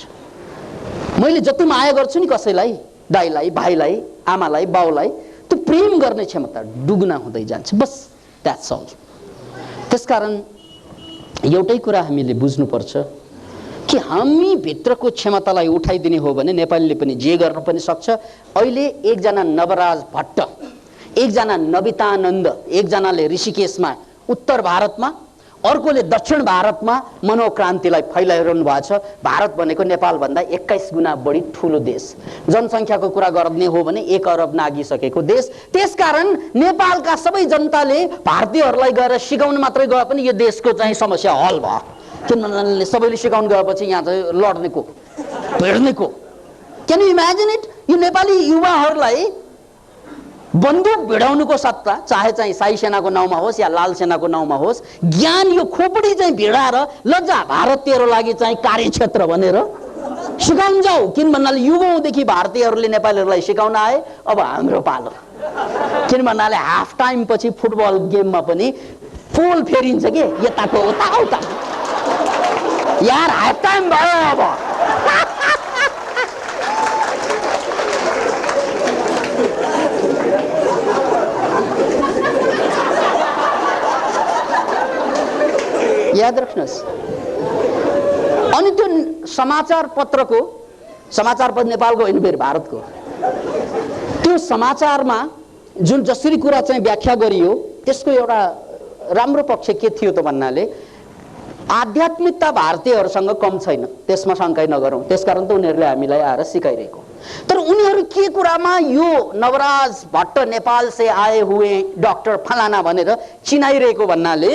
Speaker 1: मैले जति माया गर्छु नि कसैलाई, दाइलाई, भाइलाई, आमालाई, बाउलाई, त्यो प्रेम गर्ने क्षमता दुगुना हुँदै जान्छ। बस द्याट्स अल। त्यसकारण एउटै कुरा हामीले बुझ्नुपर्छ कि हामी भित्रको क्षमतालाई उठाइदिने हो भने नेपालीले पनि जे गर्न पनि सक्छ। अहिले एकजना नवराज भट्ट, एकजना नबितानन्द, एकजनाले ऋषिकेशमा उत्तर भारतमा, अर्कोले दक्षिण भारतमा मनोक्रान्तिलाई फैलाइरहनु भएको छ। भारत भनेको नेपाल भन्दा 21 गुणा बढी ठुलो देश, जनसङ्ख्याको कुरा गर्ने हो भने 1 अरब नागिसकेको देश। त्यसकारण नेपालका सबै जनताले भारतीयहरूलाई गएर सिकाउन मात्रै गए पनि यो देशको चाहिँ समस्या हल भयो। किनभने सबैले सिकाउन गएपछि यहाँ चाहिँ लड्ने को, भिड्ने को। Can you imagine it? यो नेपाली युवाहरूलाई बन्दुक भिडाउनुको सट्टा, चाहे चाहिँ साई सेनाको नाउँमा होस् या लाल सेनाको नाउँमा होस्, ज्ञान यो खोपडी चाहिँ भिडाएर लज्जा भारतीयहरु लागि चाहिँ कार्यक्षेत्र भनेर सिकाउन जाऊ। किन भन्नाले युगौंदेखि भारतीयहरूले नेपालीहरूलाई सिकाउन आए, अब हाम्रो पालो। किन भन्नाले हाफ टाइम पछि फुटबल गेममा पनि पोल फेरिन्छ के, यताको उता उता। यार हाफ टाइम भयो अब। याद राख्नुहोस्। अनि त्यो समाचार पत्रको, समाचार पत्र नेपालको होइन फेरि भारतको, त्यो समाचारमा जुन जसरी कुरा चाहिँ व्याख्या गरियो त्यसको एउटा राम्रो पक्ष के थियो त भन्नाले आध्यात्मिकता भारतीयहरूसँग कम छैन, त्यसमा शंकै नगरौँ। त्यसकारण त उनीहरूले हामीलाई आएर सिकाइरहेको। तर उनीहरू के कुरामा यो नवराज भट्ट नेपाल से आए हुए डाक्टर फलाना भनेर चिनाइरहेको भन्नाले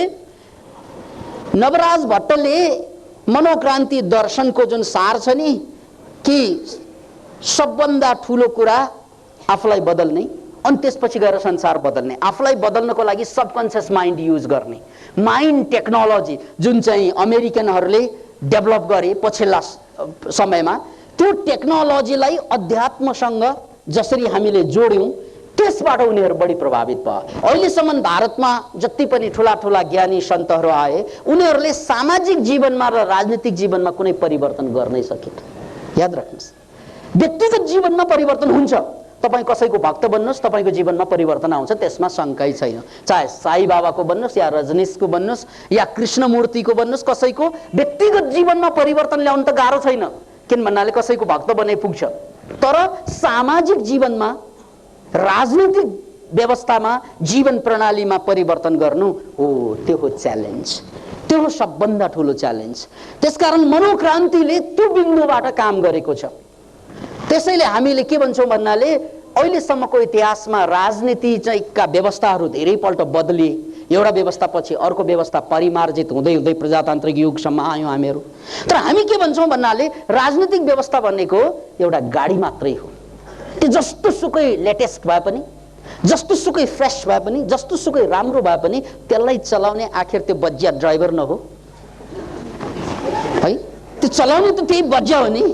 Speaker 1: नवराज भट्टले मनोक्रान्ति दर्शनको जुन सार छ नि कि सबभन्दा ठुलो कुरा आफूलाई बदल्ने अनि त्यसपछि गएर संसार बदल्ने, आफूलाई बदल्नको लागि सबकन्सियस माइन्ड युज गर्ने माइन्ड टेक्नोलोजी जुन चाहिँ अमेरिकनहरूले डेभलप गरे पछिल्ला समयमा, त्यो टेक्नोलोजीलाई अध्यात्मसँग जसरी हामीले जोड्यौं त्यसबाट उनीहरू बढी प्रभावित भयो। अहिलेसम्म भारतमा जति पनि ठुला ठुला ज्ञानी सन्तहरू आए उनीहरूले सामाजिक जीवनमा र राजनीतिक जीवनमा कुनै परिवर्तन गर्नै सकेन। याद राख्नुहोस्, व्यक्तिगत जीवनमा परिवर्तन हुन्छ। तपाईं कसैको भक्त बन्नुहोस्, तपाईको जीवनमा परिवर्तन आउँछ, त्यसमा शंकै छैन। चाहे साई बाबाको बन्नुहोस् या रजनीशको बन्नुहोस् या कृष्णमूर्तिको बन्नुहोस्, कसैको व्यक्तिगत जीवनमा परिवर्तन ल्याउन त गाह्रो छैन। किन भन्नाले कसैको भक्त बने पुग्छ। तर सामाजिक जीवनमा, राजनीतिक व्यवस्थामा, जीवन प्रणालीमा परिवर्तन गर्नु हो, त्यो हो च्यालेन्ज, त्यो हो सबभन्दा ठुलो च्यालेन्ज। त्यसकारण मनोक्रान्तिले त्यो बिन्दुबाट काम गरेको छ। त्यसैले हामीले के भन्छौं भन्नाले अहिलेसम्मको इतिहासमा राजनीति चाहिँका व्यवस्थाहरू धेरैपल्ट बदलिए एउटा व्यवस्थापछि अर्को व्यवस्था परिमार्जित हुँदै हुँदै प्रजातान्त्रिक युगसम्म आयौँ हामीहरू। तर हामी के भन्छौँ भन्नाले राजनीतिक व्यवस्था भनेको एउटा गाडी मात्रै हो। त्यो जस्तो सुकै लेटेस्ट भए पनि, जस्तो सुकै फ्रेस भए पनि, जस्तो सुकै राम्रो भए पनि त्यसलाई चलाउने आखिर त्यो बज्या ड्राइभर न हो है? त्यो चलाउने त त्यही बज्या हो नि।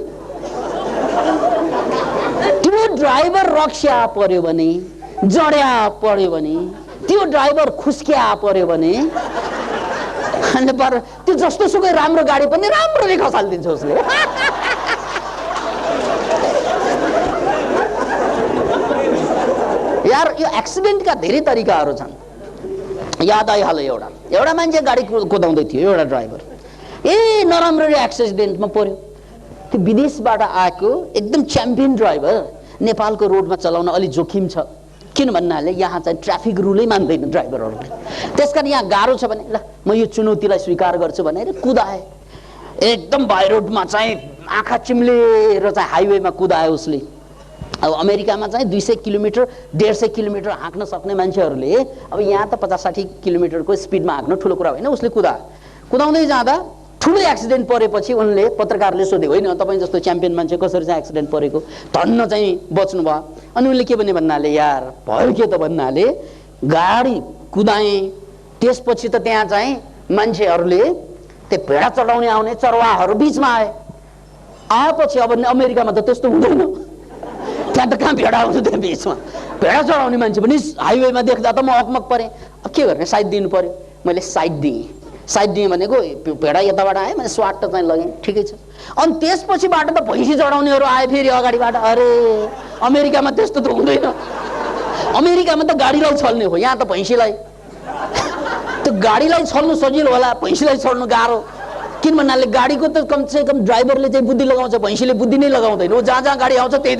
Speaker 1: त्यो ड्राइभर रक्स्या पर्यो भने, जड्या पर्यो भने, त्यो ड्राइभर खुस्किया पर्यो भने त्यो जस्तो सुकै राम्रो गाडी पनि राम्ररी खसालिदिन्छ उसले। यार यो एक्सिडेन्टका धेरै तरिकाहरू छन्। याद आइहाल्यो एउटा मान्छे गाडी कुदाउँदै थियो, एउटा ड्राइभर नराम्ररी एक्सिडेन्टमा पर्यो। त्यो विदेशबाट आएको एकदम च्याम्पियन ड्राइभर नेपालको रोडमा चलाउन अलि जोखिम छ, किन भन्नाले यहाँ चाहिँ ट्राफिक रुलै मान्दैन ड्राइभरहरूले। त्यसकारण यहाँ गाह्रो छ भने ल म यो चुनौतीलाई स्वीकार गर्छु भनेर कुदाए। एकदम बाई रोडमा चाहिँ आँखा चिम्लेर चाहिँ हाइवेमा कुदायो उसले। अब अमेरिकामा चाहिँ 200 किलोमिटर 150 किलोमिटर हाँक्न सक्ने मान्छेहरूले अब यहाँ त 50-60 किलोमिटरको स्पिडमा हाँक्नु ठुलो कुरा होइन। उसले कुदाउँदै जाँदा ठुलो एक्सिडेन्ट परेपछि उनले पत्रकारले सोध्यो, होइन तपाईँ जस्तो च्याम्पियन मान्छे कसरी चाहिँ एक्सिडेन्ट परेको, धन्न चाहिँ बच्नु भयो। अनि उनले के भने भन्नाले यार भयो के त भन्नाले गाडी कुदाएँ, त्यसपछि त त्यहाँ चाहिँ मान्छेहरूले त्यो भेडा चढाउने आउने चरवाहहरू बिचमा आएपछि अब अमेरिकामा त त्यस्तो हुँदैन, त्यहाँ त कहाँ भेडा आउँछ त्यहाँ बिचमा। भेडा चढाउने मान्छे पनि हाइवेमा देख्दा त म अकमक परेँ। अब के गर्ने, साइड दिनु पर्यो। मैले साइड दिएँ भनेको भेडा यताबाट आएँ, मैले स्वाट चाहिँ लगेँ, ठिकै छ। अनि त्यसपछिबाट त भैँसी चढाउनेहरू आए फेरि अगाडिबाट। अरे अमेरिकामा त्यस्तो त हुँदैन, अमेरिकामा त गाडीलाई छल्ने हो, यहाँ त भैँसीलाई। त्यो गाडीलाई छल्नु सजिलो होला, भैँसीलाई छल्नु गाह्रो। किन भन्नाले गाडीको त कमसे कम ड्राइभरले चाहिँ बुद्धि लगाउँछ, भैँसीले बुद्धि नै लगाउँदैन। हो जहाँ गाडी आउँछ त्यही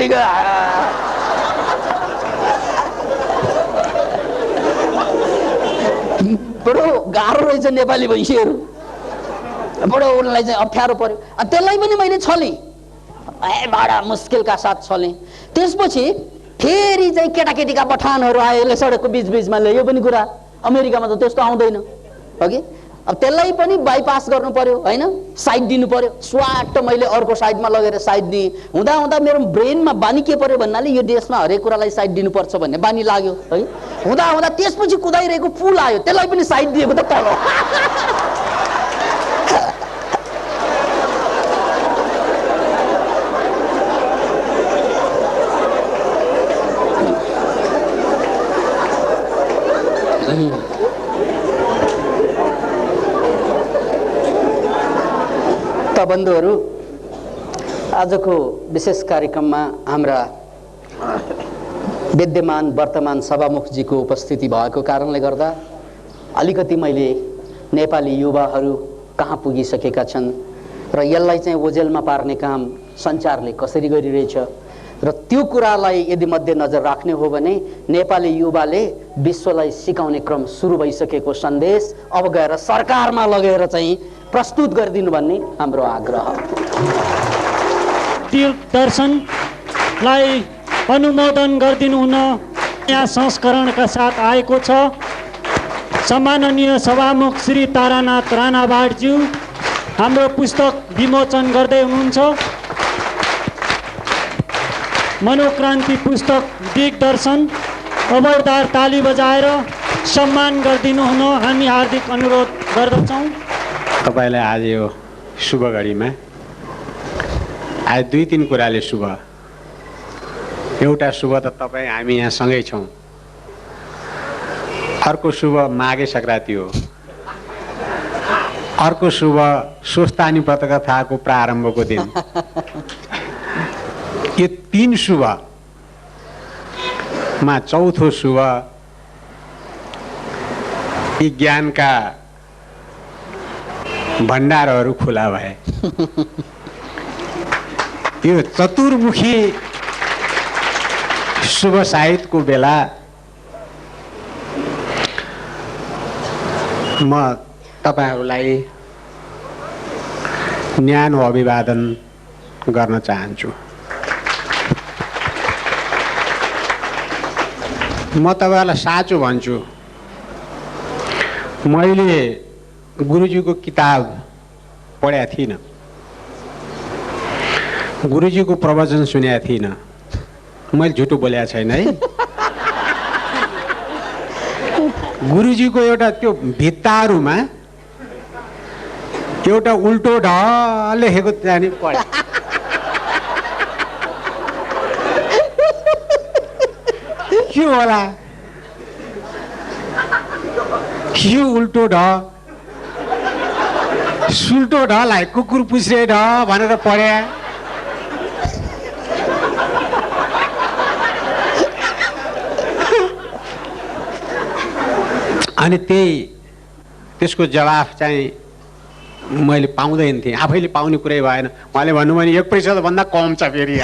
Speaker 1: बडो गाह्रो रहेछ नेपाली भैँसीहरू, बडो उनलाई चाहिँ अप्ठ्यारो पर्यो। त्यसलाई पनि मैले छलेँ, बडा मुस्किलका साथ छलेँ। त्यसपछि फेरि चाहिँ केटाकेटीका बठानहरू आयो सडकको बिचबिचमा, यो पनि कुरा अमेरिकामा त त्यस्तो आउँदैन अघि। अब त्यसलाई पनि बाइपास गर्नु पर्यो होइन, साइड दिनु पर्यो। स्वाट मैले अर्को साइडमा लगेर साइड दिएँ। हुँदा मेरो ब्रेनमा बानी के पर्यो भन्नाले यो देशमा हरेक कुरालाई साइड दिनुपर्छ भन्ने बानी लाग्यो है। हुँदा त्यसपछि कुदाइरहेको पुल आयो, त्यसलाई पनि साइड दिएको त तल। त बन्धुहरू, आजको विशेष कार्यक्रममा हाम्रा विद्यमान वर्तमान सभामुखजीको उपस्थिति भएको कारणले गर्दा अलिकति मैले नेपाली युवाहरू कहाँ पुगिसकेका छन् र यसलाई चाहिँ ओझेलमा पार्ने काम सञ्चारले कसरी गरिरहेछ र त्यो कुरालाई यदि मध्यनजर राख्ने हो भने नेपाली युवाले विश्वलाई सिकाउने क्रम सुरु भइसकेको सन्देश अब गएर सरकारमा लगेर चाहिँ प्रस्तुत गरिदिनु भन्ने हाम्रो आग्रह।
Speaker 2: दर्शनलाई अनुमोदन गरिदिनु हुन यहाँ संस्करणका साथ आएको छ। सम्माननीय सभामुख श्री तारानाथ राणावाडज्यू हाम्रो पुस्तक विमोचन गर्दै हुनुहुन्छ। मनोक्रान्ति पुस्तक दिग्दर्शन अबरदार ताली बजाएर सम्मान गरिदिनु हुन हामी हार्दिक अनुरोध गर्दछौँ।
Speaker 3: तपाईलाई आज यो शुभ घडीमा आज 2-3 कुराले शुभ। एउटा शुभ त तपाईँ हामी यहाँ सँगै छौँ, अर्को शुभ माघे सङ्क्रान्ति हो, अर्को शुभ स्वस्थानी व्रतकथाको प्रारम्भको दिन। यो 3 शुभमा चौथो शुभ यी ज्ञानका भण्डारहरू खुला भए। यो चतुर्मुखी शुभ साहित्यको बेला म तपाईहरूलाई न्यानो अभिवादन गर्न चाहन्छु। म तपाईहरूलाई साँचो भन्छु, मैले गुरुजीको किताब पढेको थिइनँ, गुरुजीको प्रवचन सुनेको थिइनँ। मैले झुटो बोलेको छैन है। गुरुजीको एउटा त्यो भित्ताहरूमा एउटा उल्टो ढ लेखेको जाने पढे। के होला यो उल्टो ढ सुल्टो ढलाई कुकुर पुछ्रे ढ भनेर पढे। अनि त्यसको जवाफ चाहिँ मैले पाउँदैन थिएँ, आफैले पाउने कुरै भएन। उहाँले भन्नुभयो नि 1% भन्दा कम छ फेरि।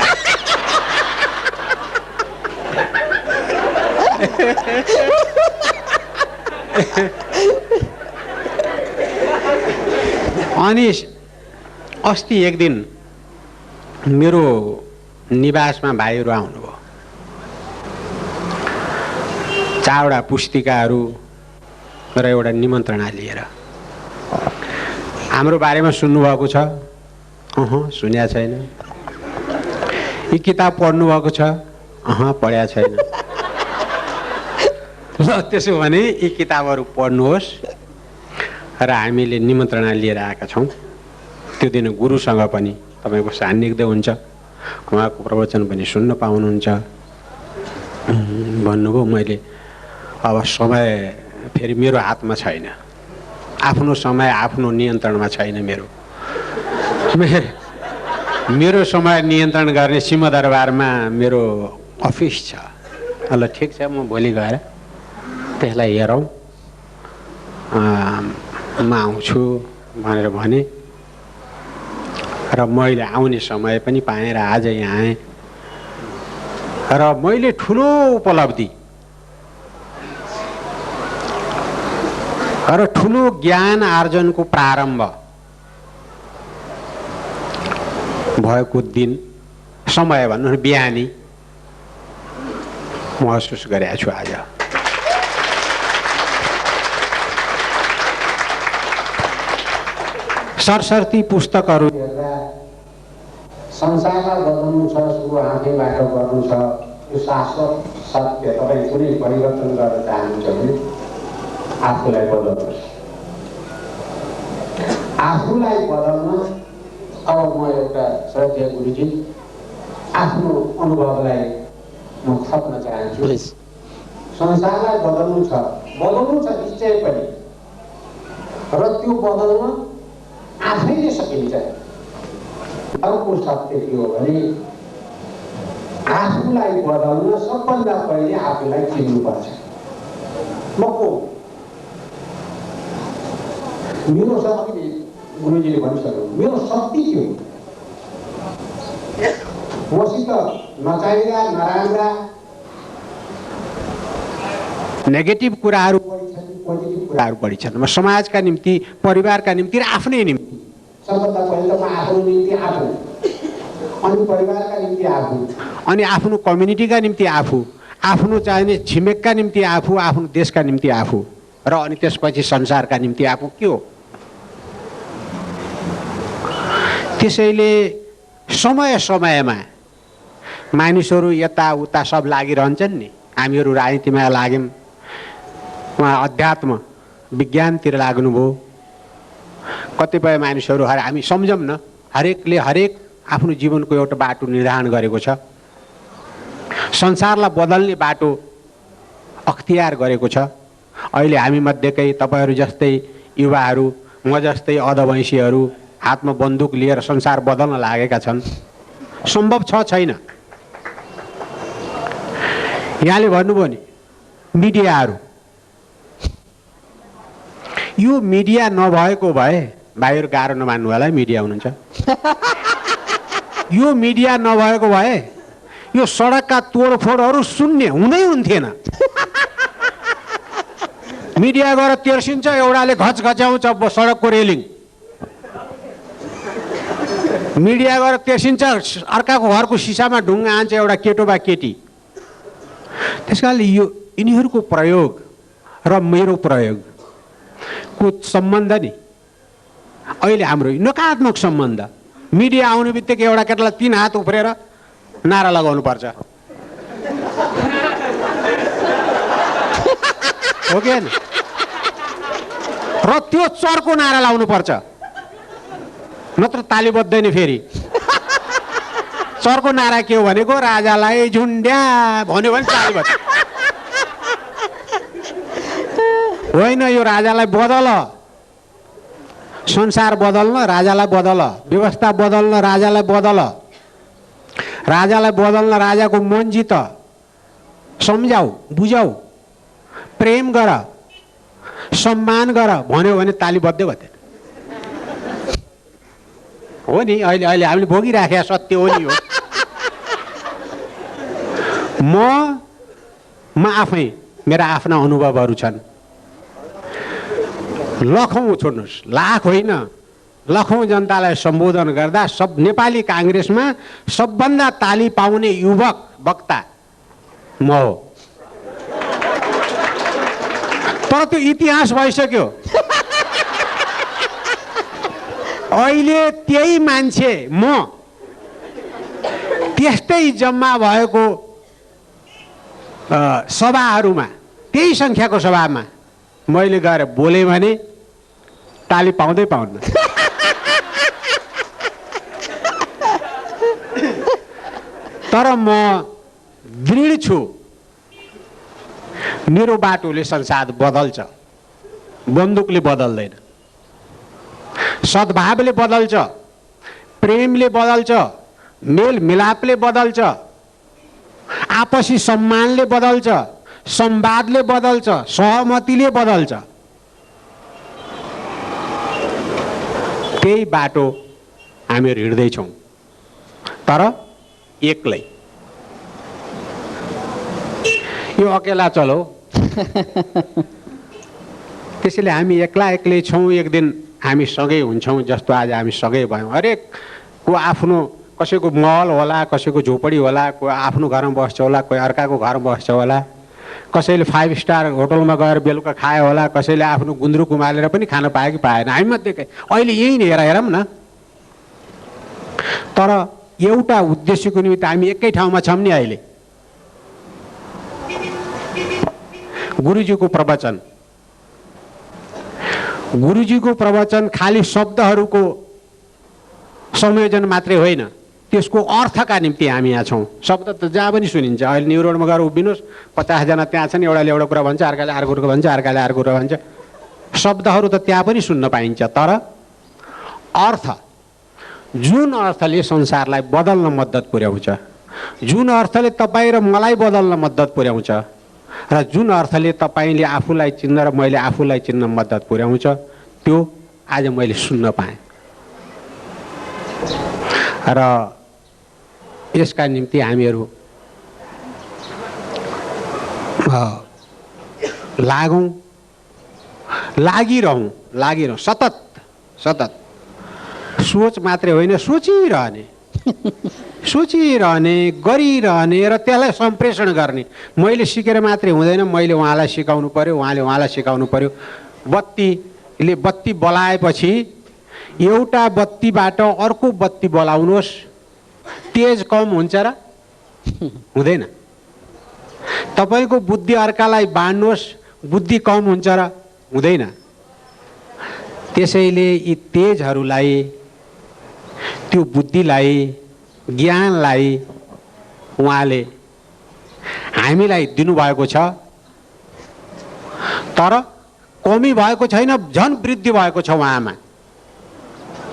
Speaker 3: अनि अस्ति एक दिन मेरो निवासमा भाइहरू आउनुभयो, 4वटा पुस्तिकाहरू र एउटा निमन्त्रणा लिएर। हाम्रो बारेमा सुन्नुभएको छ? सुनेको छैन। यी किताब पढ्नुभएको छ? पढेको छैन। ल त्यसो भने यी किताबहरू पढ्नुहोस् र हामीले निमन्त्रणा लिएर आएका छौँ। त्यो दिन गुरुसँग पनि तपाईँको सान्निध्य हुन्छ, उहाँको प्रवचन पनि सुन्न पाउनुहुन्छ भन्नुभयो। मैले अब समय फेरि मेरो हातमा छैन, आफ्नो समय आफ्नो नियन्त्रणमा छैन। मेरो समय नियन्त्रण गर्ने सिंहदरबारमा मेरो अफिस छ। ल ठिक छ, म भोलि गएर त्यसलाई हेरौँ, म आउँछु भनेर भने। र मैले आउने समय पनि पाएँ र आज यहाँ आएँ। र मैले ठुलो उपलब्धि र ठुलो ज्ञान आर्जनको प्रारम्भ भएको दिन, समय भन्नु बिहानी महसुस गरेको छु आज। सरसर्ती पुस्तकहरू हेर्दा संसारलाई बदल्नु छ, सुरु आफैबाट गर्नु छ, यो शाश्वत सत्य। तपाईँ कुनै परिवर्तन गर्न चाहनुहुन्छ भने आफूलाई बदल्नुहोस्। आफूलाई बदल्न अब म एउटा श्रद्धेय गुरुजी आफ्नो अनुभवलाई म थप्न चाहन्छु। संसारलाई बदल्नु छ निश्चय पनि, र त्यो बदल्न आफैले सकिन्छ। अर्को सत्य के हो भने आफूलाई बदल्न सबभन्दा पहिले आफूलाई चिन्नुपर्छ। म को? मेरो शक्ति, गुरुजीले भनिसक्नु, मेरो शक्ति के हो? मसित नचाहिँदा नराम्रा नेगेटिभ कुराहरू बढी छन्, पोजिटिभ कुराहरू बढी छन्। म समाजका निम्ति, परिवारका निम्ति र आफ्नै निम्ति, सबभन्दा पहिले त म आफ्नो निम्ति आफू, अनि परिवारका निम्ति आफू, अनि आफ्नो कम्युनिटीका निम्ति आफू, आफ्नो चाहिने छिमेकका निम्ति आफू, आफ्नो देशका निम्ति आफू, र अनि त्यसपछि संसारका निम्ति आफू के हो। त्यसैले समय समयमा मानिसहरू यताउता सब लागिरहन्छन् नि। हामीहरू राजनीतिमा लाग्यौँ, उहाँ अध्यात्म विज्ञानतिर लाग्नुभयो। कतिपय मानिसहरू हामी सम्झौँ न, हरेकले हरेक आफ्नो जीवनको एउटा बाटो निर्धारण गरेको छ, संसारलाई बदल्ने बाटो अख्तियार गरेको छ। अहिले हामी मध्येकै तपाईँहरू जस्तै युवाहरू, म जस्तै अधवैँसीहरू हातमा बन्दुक लिएर संसार बदल्न लागेका छन्। सम्भव छ छैन? यहाँले भन्नुभयो नि मिडियाहरू, यो मिडिया नभएको भए, भाइहरू गाह्रो नमान्नु होला, मिडिया हुनुहुन्छ, यो मिडिया नभएको भए यो सडकका तोडफोडहरू शून्य हुँदै हुन्थेन। मिडिया गएर तेर्सिन्छ, एउटाले घचघच्याउँछ सडकको रेलिङ, मिडिया गएर तेर्सिन्छ, अर्काको घरको सिसामा ढुङ्गा हान्छ एउटा केटो बा केटी। त्यसकारणले यो यिनीहरूको प्रयोग र मेरो प्रयोग को सम्बन्ध नि अहिले हाम्रो नकारात्मक सम्बन्ध। मिडिया आउने बित्तिकै एउटा केटालाई 3 हात उफ्रेर नारा लगाउनु पर्छ, हो कि हैन? र त्यो चर्को नारा लाउनु पर्छ, नत्र ताली बज्दैन। फेरि चर्को नारा के हो भनेको, राजालाई झुन्ड्या भन्यो भने ताली बज्छ। होइन, यो राजालाई बदल, संसार बदल्न राजालाई बदल, व्यवस्था बदल्न राजालाई बदल, राजालाई बदल्न राजाको मन जित, सम्झाऊ, बुझाऊ, प्रेम गर, सम्मान गर भन्यो भने ताली बज्दै बज्दैन। हो नि, अहिले अहिले हामीले भोगिराखेका सत्य हो नि। हो म आफै मेरा आफ्ना अनुभवहरू छन्। लखौँ छोड्नुहोस्, लाख होइन, लखौँ जनतालाई सम्बोधन गर्दा सब नेपाली काङ्ग्रेसमा सबभन्दा ताली पाउने युवक वक्ता म हो। तर त्यो इतिहास भइसक्यो। अहिले त्यही मान्छे म त्यस्तै जम्मा भएको सभाहरूमा, त्यही सङ्ख्याको सभामा मैले गएर बोलेँ भने ताली पाउँदै पाउन्न। तर म दृढ छु, मेरो बाटोले संसार बदल्छ, बन्दुकले बदल्दैन। सद्भावले बदल्छ, प्रेमले बदल्छ, मेल मिलापले बदल्छ, आपसी सम्मानले बदल्छ, संवादले बदल्छ, सहमतिले बदल्छ। त्यही बाटो हामीहरू हिँड्दैछौँ, तर एक्लै। यो अकेला चलो। त्यसैले हामी एक्ला एक्लै छौँ, एक दिन हामी सँगै हुन्छौँ। जस्तो आज हामी सँगै भयौँ। हरेकको आफ्नो, कसैको महल होला, कसैको झोपडी होला, कोही आफ्नो घरमा बस्छ होला, कोही अर्काको घरमा बस्छ होला, कसैले 5 स्टार होटलमा गएर बेलुका खायो होला, कसैले आफ्नो गुन्द्रुक उमालेर पनि खान पायो कि पाएन। हामी मध्ये अहिले यही हेरौँ न। तर एउटा उद्देश्यको निमित्त हामी एकै ठाउँमा छौँ नि। अहिले गुरुजीको प्रवचन, गुरुजीको प्रवचन खाली शब्दहरूको संयोजन मात्रै होइन, त्यसको अर्थका निम्ति हामी यहाँ छौँ। शब्द त जहाँ पनि सुनिन्छ। अहिले न्यु रोडमा गएर उभिनुहोस्, 50 जना त्यहाँ छन्, एउटाले एउटा कुरा भन्छ, अर्काले अर्को कुरा भन्छ, अर्काले अर्को कुरा भन्छ। शब्दहरू त त्यहाँ पनि सुन्न पाइन्छ, तर अर्थ, जुन अर्थले संसारलाई बदल्न मद्दत पुर्याउँछ, जुन अर्थले तपाईँ र मलाई बदल्न मद्दत पुर्याउँछ, र जुन अर्थले तपाईँले आफूलाई चिन्न र मैले आफूलाई चिन्न मद्दत पुर्याउँछ, त्यो आज मैले सुन्न पाएँ। र यसका निम्ति हामीहरू लागिरहौँ सतत सतत। सोच मात्रै होइन, सोचिरहने, गरिरहने र त्यसलाई सम्प्रेषण गर्ने। मैले सिकेर मात्रै हुँदैन, मैले उहाँलाई सिकाउनु पर्यो, उहाँले उहाँलाई सिकाउनु पर्यो। बत्ती बलाएपछि एउटा बत्तीबाट अर्को बत्ती बलाउनुहोस्, तेज कम हुन्छ र हुँदैन। तपाईँको बुद्धि अर्कालाई बाँड्नुहोस्, बुद्धि कम हुन्छ र हुँदैन। त्यसैले यी तेजहरूलाई, त्यो बुद्धिलाई, ज्ञानलाई उहाँले हामीलाई दिनुभएको छ। तर कमी भएको छैन, झन् वृद्धि भएको छ। उहाँमा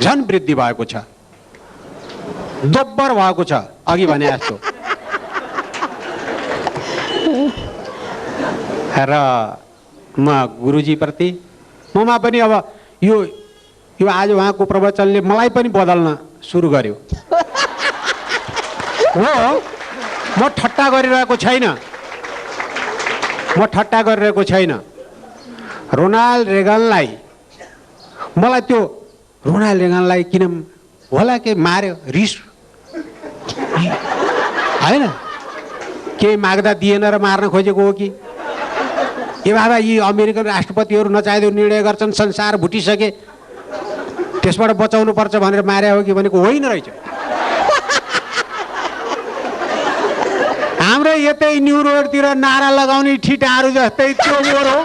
Speaker 3: झन् वृद्धि भएको छ, दोब्बर भएको छ। अघि भने जस्तो। र म गुरुजीप्रति, ममा पनि अब यो आज उहाँको प्रवचनले मलाई पनि बदल्न सुरु गर्यो। हो, म ठट्टा गरिरहेको छैन, रोनाल्ड रेगनलाई, मलाई त्यो रोनाल्ड रेगनलाई किन होला के मार्यो, रिस होइन, केही माग्दा दिएन र मार्न खोजेको हो कि? ए बाबा यी अमेरिकन राष्ट्रपतिहरू नचाहिँदो निर्णय गर्छन्, संसार भुटिसके, त्यसबाट बचाउनु पर्छ भनेर मार्या हो कि भनेको होइन रहेछ। हाम्रो यतै न्यु रोडतिर नारा लगाउने ठिटाहरू जस्तै त्यो मोर हो।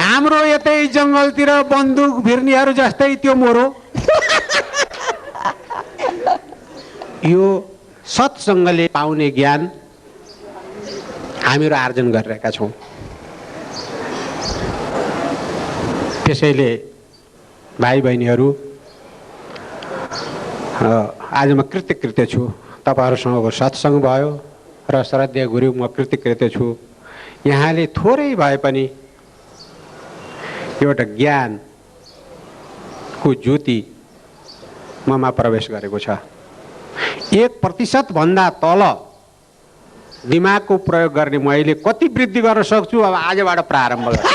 Speaker 3: हाम्रो यतै जङ्गलतिर बन्दुक भिर्नेहरू जस्तै त्यो मोर हो। यो सत्सँगले पाउने ज्ञान हामीहरू आर्जन गरिरहेका छौँ। त्यसैले भाइ बहिनीहरू, आज म कृतज्ञ छु। तपाईँहरूसँगको सत्सङ्ग भयो र श्रद्धेय गुरु, म कृतज्ञ छु। यहाँले थोरै भए पनि एउटा ज्ञानको ज्योति ममा प्रवेश गरेको छ। 1% भन्दा तल दिमागको प्रयोग गर्ने म अहिले कति वृद्धि गर्न सक्छु, अब आजबाट प्रारम्भ गर्छु।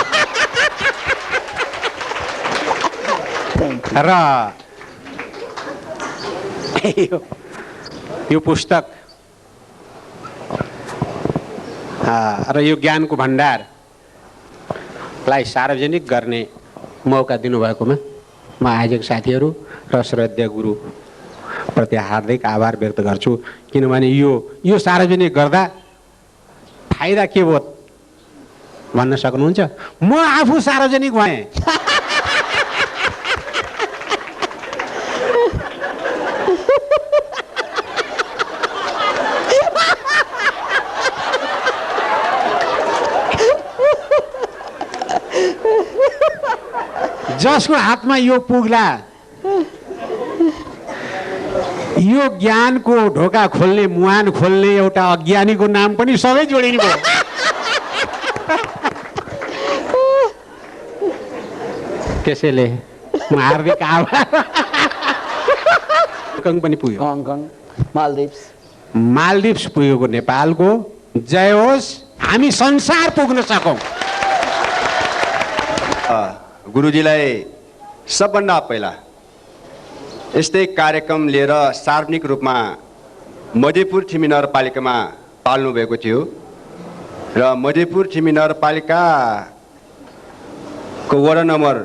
Speaker 3: र यो पुस्तक र यो ज्ञानको भण्डारलाई सार्वजनिक गर्ने मौका दिनुभएकोमा म आयोजक साथीहरू र श्रद्धेय गुरु प्रति हार्दिक आभार व्यक्त गर्छु। किनभने यो सार्वजनिक गर्दा फाइदा के भयो भन्न सक्नुहुन्छ? म आफू सार्वजनिक भएँ। जसको हातमा यो पुग्ला, यो ज्ञानको ढोका खोल्ने, मुहान खोल्ने एउटा अज्ञानीको नाम पनि सबै जोडिनु भयो। त्यसैले म हार्दिक आभार। हङकङ पनि पुग्यो,
Speaker 1: हङकङ,
Speaker 3: मालदिप्स पुगेको नेपालको जय होस्। हामी संसार पुग्न सकौँ।
Speaker 4: गुरुजीलाई सबभन्दा पहिला यस्तै कार्यक्रम लिएर सार्वजनिक रूपमा मधेपुर ठिमी नगरपालिकामा पाल्नु भएको थियो र मधेपुर ठिमी नगरपालिकाको वडा नम्बर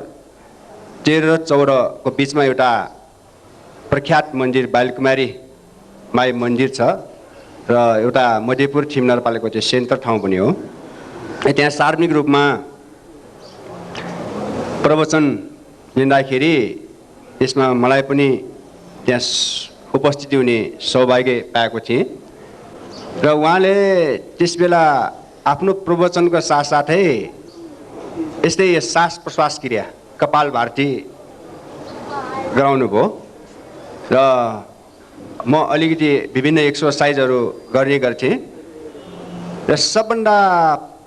Speaker 4: 13 र 14 को बिचमा एउटा प्रख्यात मन्दिर बालकुमारी माई मन्दिर छ र एउटा मधेपुर ठिमी नगरपालिकाको चाहिँ सेन्टर ठाउँ पनि हो। त्यहाँ सार्वजनिक रूपमा प्रवचन लिँदाखेरि त्यसमा मलाई पनि त्यहाँ उपस्थिति हुने सौभाग्य पाएको थिएँ र उहाँले त्यसबेला आफ्नो प्रवचनको साथसाथै यस्तै सास प्रश्वास क्रिया कपाल भारती गराउनु भयो र म अलिकति विभिन्न एक्सर्साइजहरू गर्ने गर्थेँ र सबभन्दा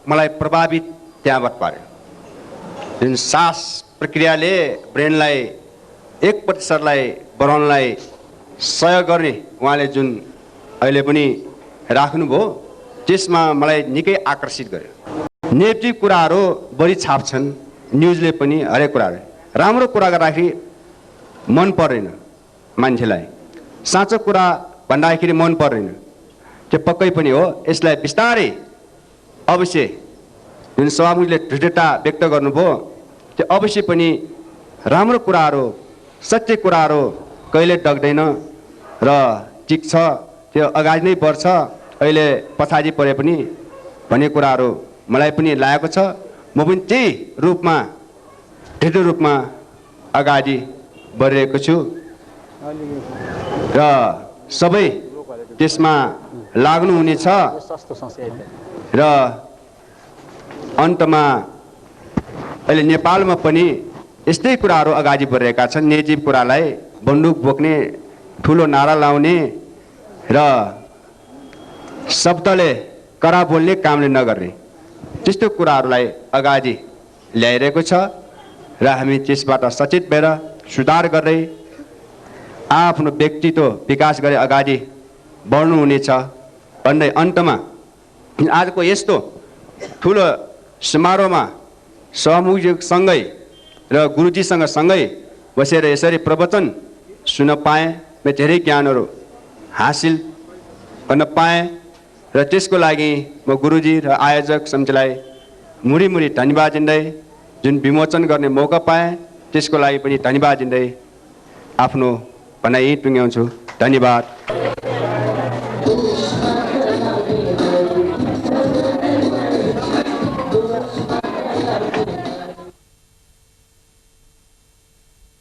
Speaker 4: मलाई प्रभावित त्यहाँबाट पार्यो। जुन सास प्रक्रियाले ब्रेनलाई 1%लाई बढाउनलाई सहयोग गर्ने उहाँले जुन अहिले पनि राख्नुभयो, त्यसमा मलाई निकै आकर्षित गर्यो। नेगेटिभ कुराहरू बढी छाप्छन् न्युजले पनि, हरेक कुराहरू। राम्रो कुरा गर्दाखेरि मन पर्दैन मान्छेलाई, साँचो कुरा भन्दाखेरि मन पर्दैन, त्यो पक्कै पनि हो। यसलाई बिस्तारै अवश्य जुन सभामुखले दृढता व्यक्त गर्नुभयो, त्यो अवश्य पनि राम्रो कुराहरू, सत्य कुराहरू कहिले डग्दैन र टिक्छ, त्यो अगाडि नै बढ्छ। अहिले पछाडि परे पनि भन्ने कुराहरू मलाई पनि लागेको छ। म पनि त्यही रूपमा दृढ रूपमा अगाडि बढिरहेको छु र सबै त्यसमा लाग्नुहुनेछ र अन्तमा अहिले नेपालमा पनि यस्तै कुराहरू अगाडि बढिरहेका छन्। नेगेटिभ कुरालाई बन्दुक बोक्ने, ठुलो नारा लाउने र शब्दले करा बोल्ने, कामले नगर्ने, त्यस्तो कुराहरूलाई अगाडि ल्याइरहेको छ र हामी त्यसबाट सचेत भएर सुधार गर्दै आफ्नो व्यक्तित्व विकास गरी अगाडि बढ्नुहुनेछ भन्दै अन्तमा आजको यस्तो ठुलो समारोहमा सभामुखसँगै र गुरुजीसँग सँगै बसेर यसरी प्रवचन सुन्न पाएँ, धेरै ज्ञानहरू हासिल गर्न पाएँ र र त्यसको लागि म गुरुजी र आयोजक समितिलाई मुरी धन्यवाद दिँदै जुन विमोचन गर्ने मौका पाएँ त्यसको लागि पनि धन्यवाद दिँदै आफ्नो भनाइ टुङ्ग्याउँछु। धन्यवाद।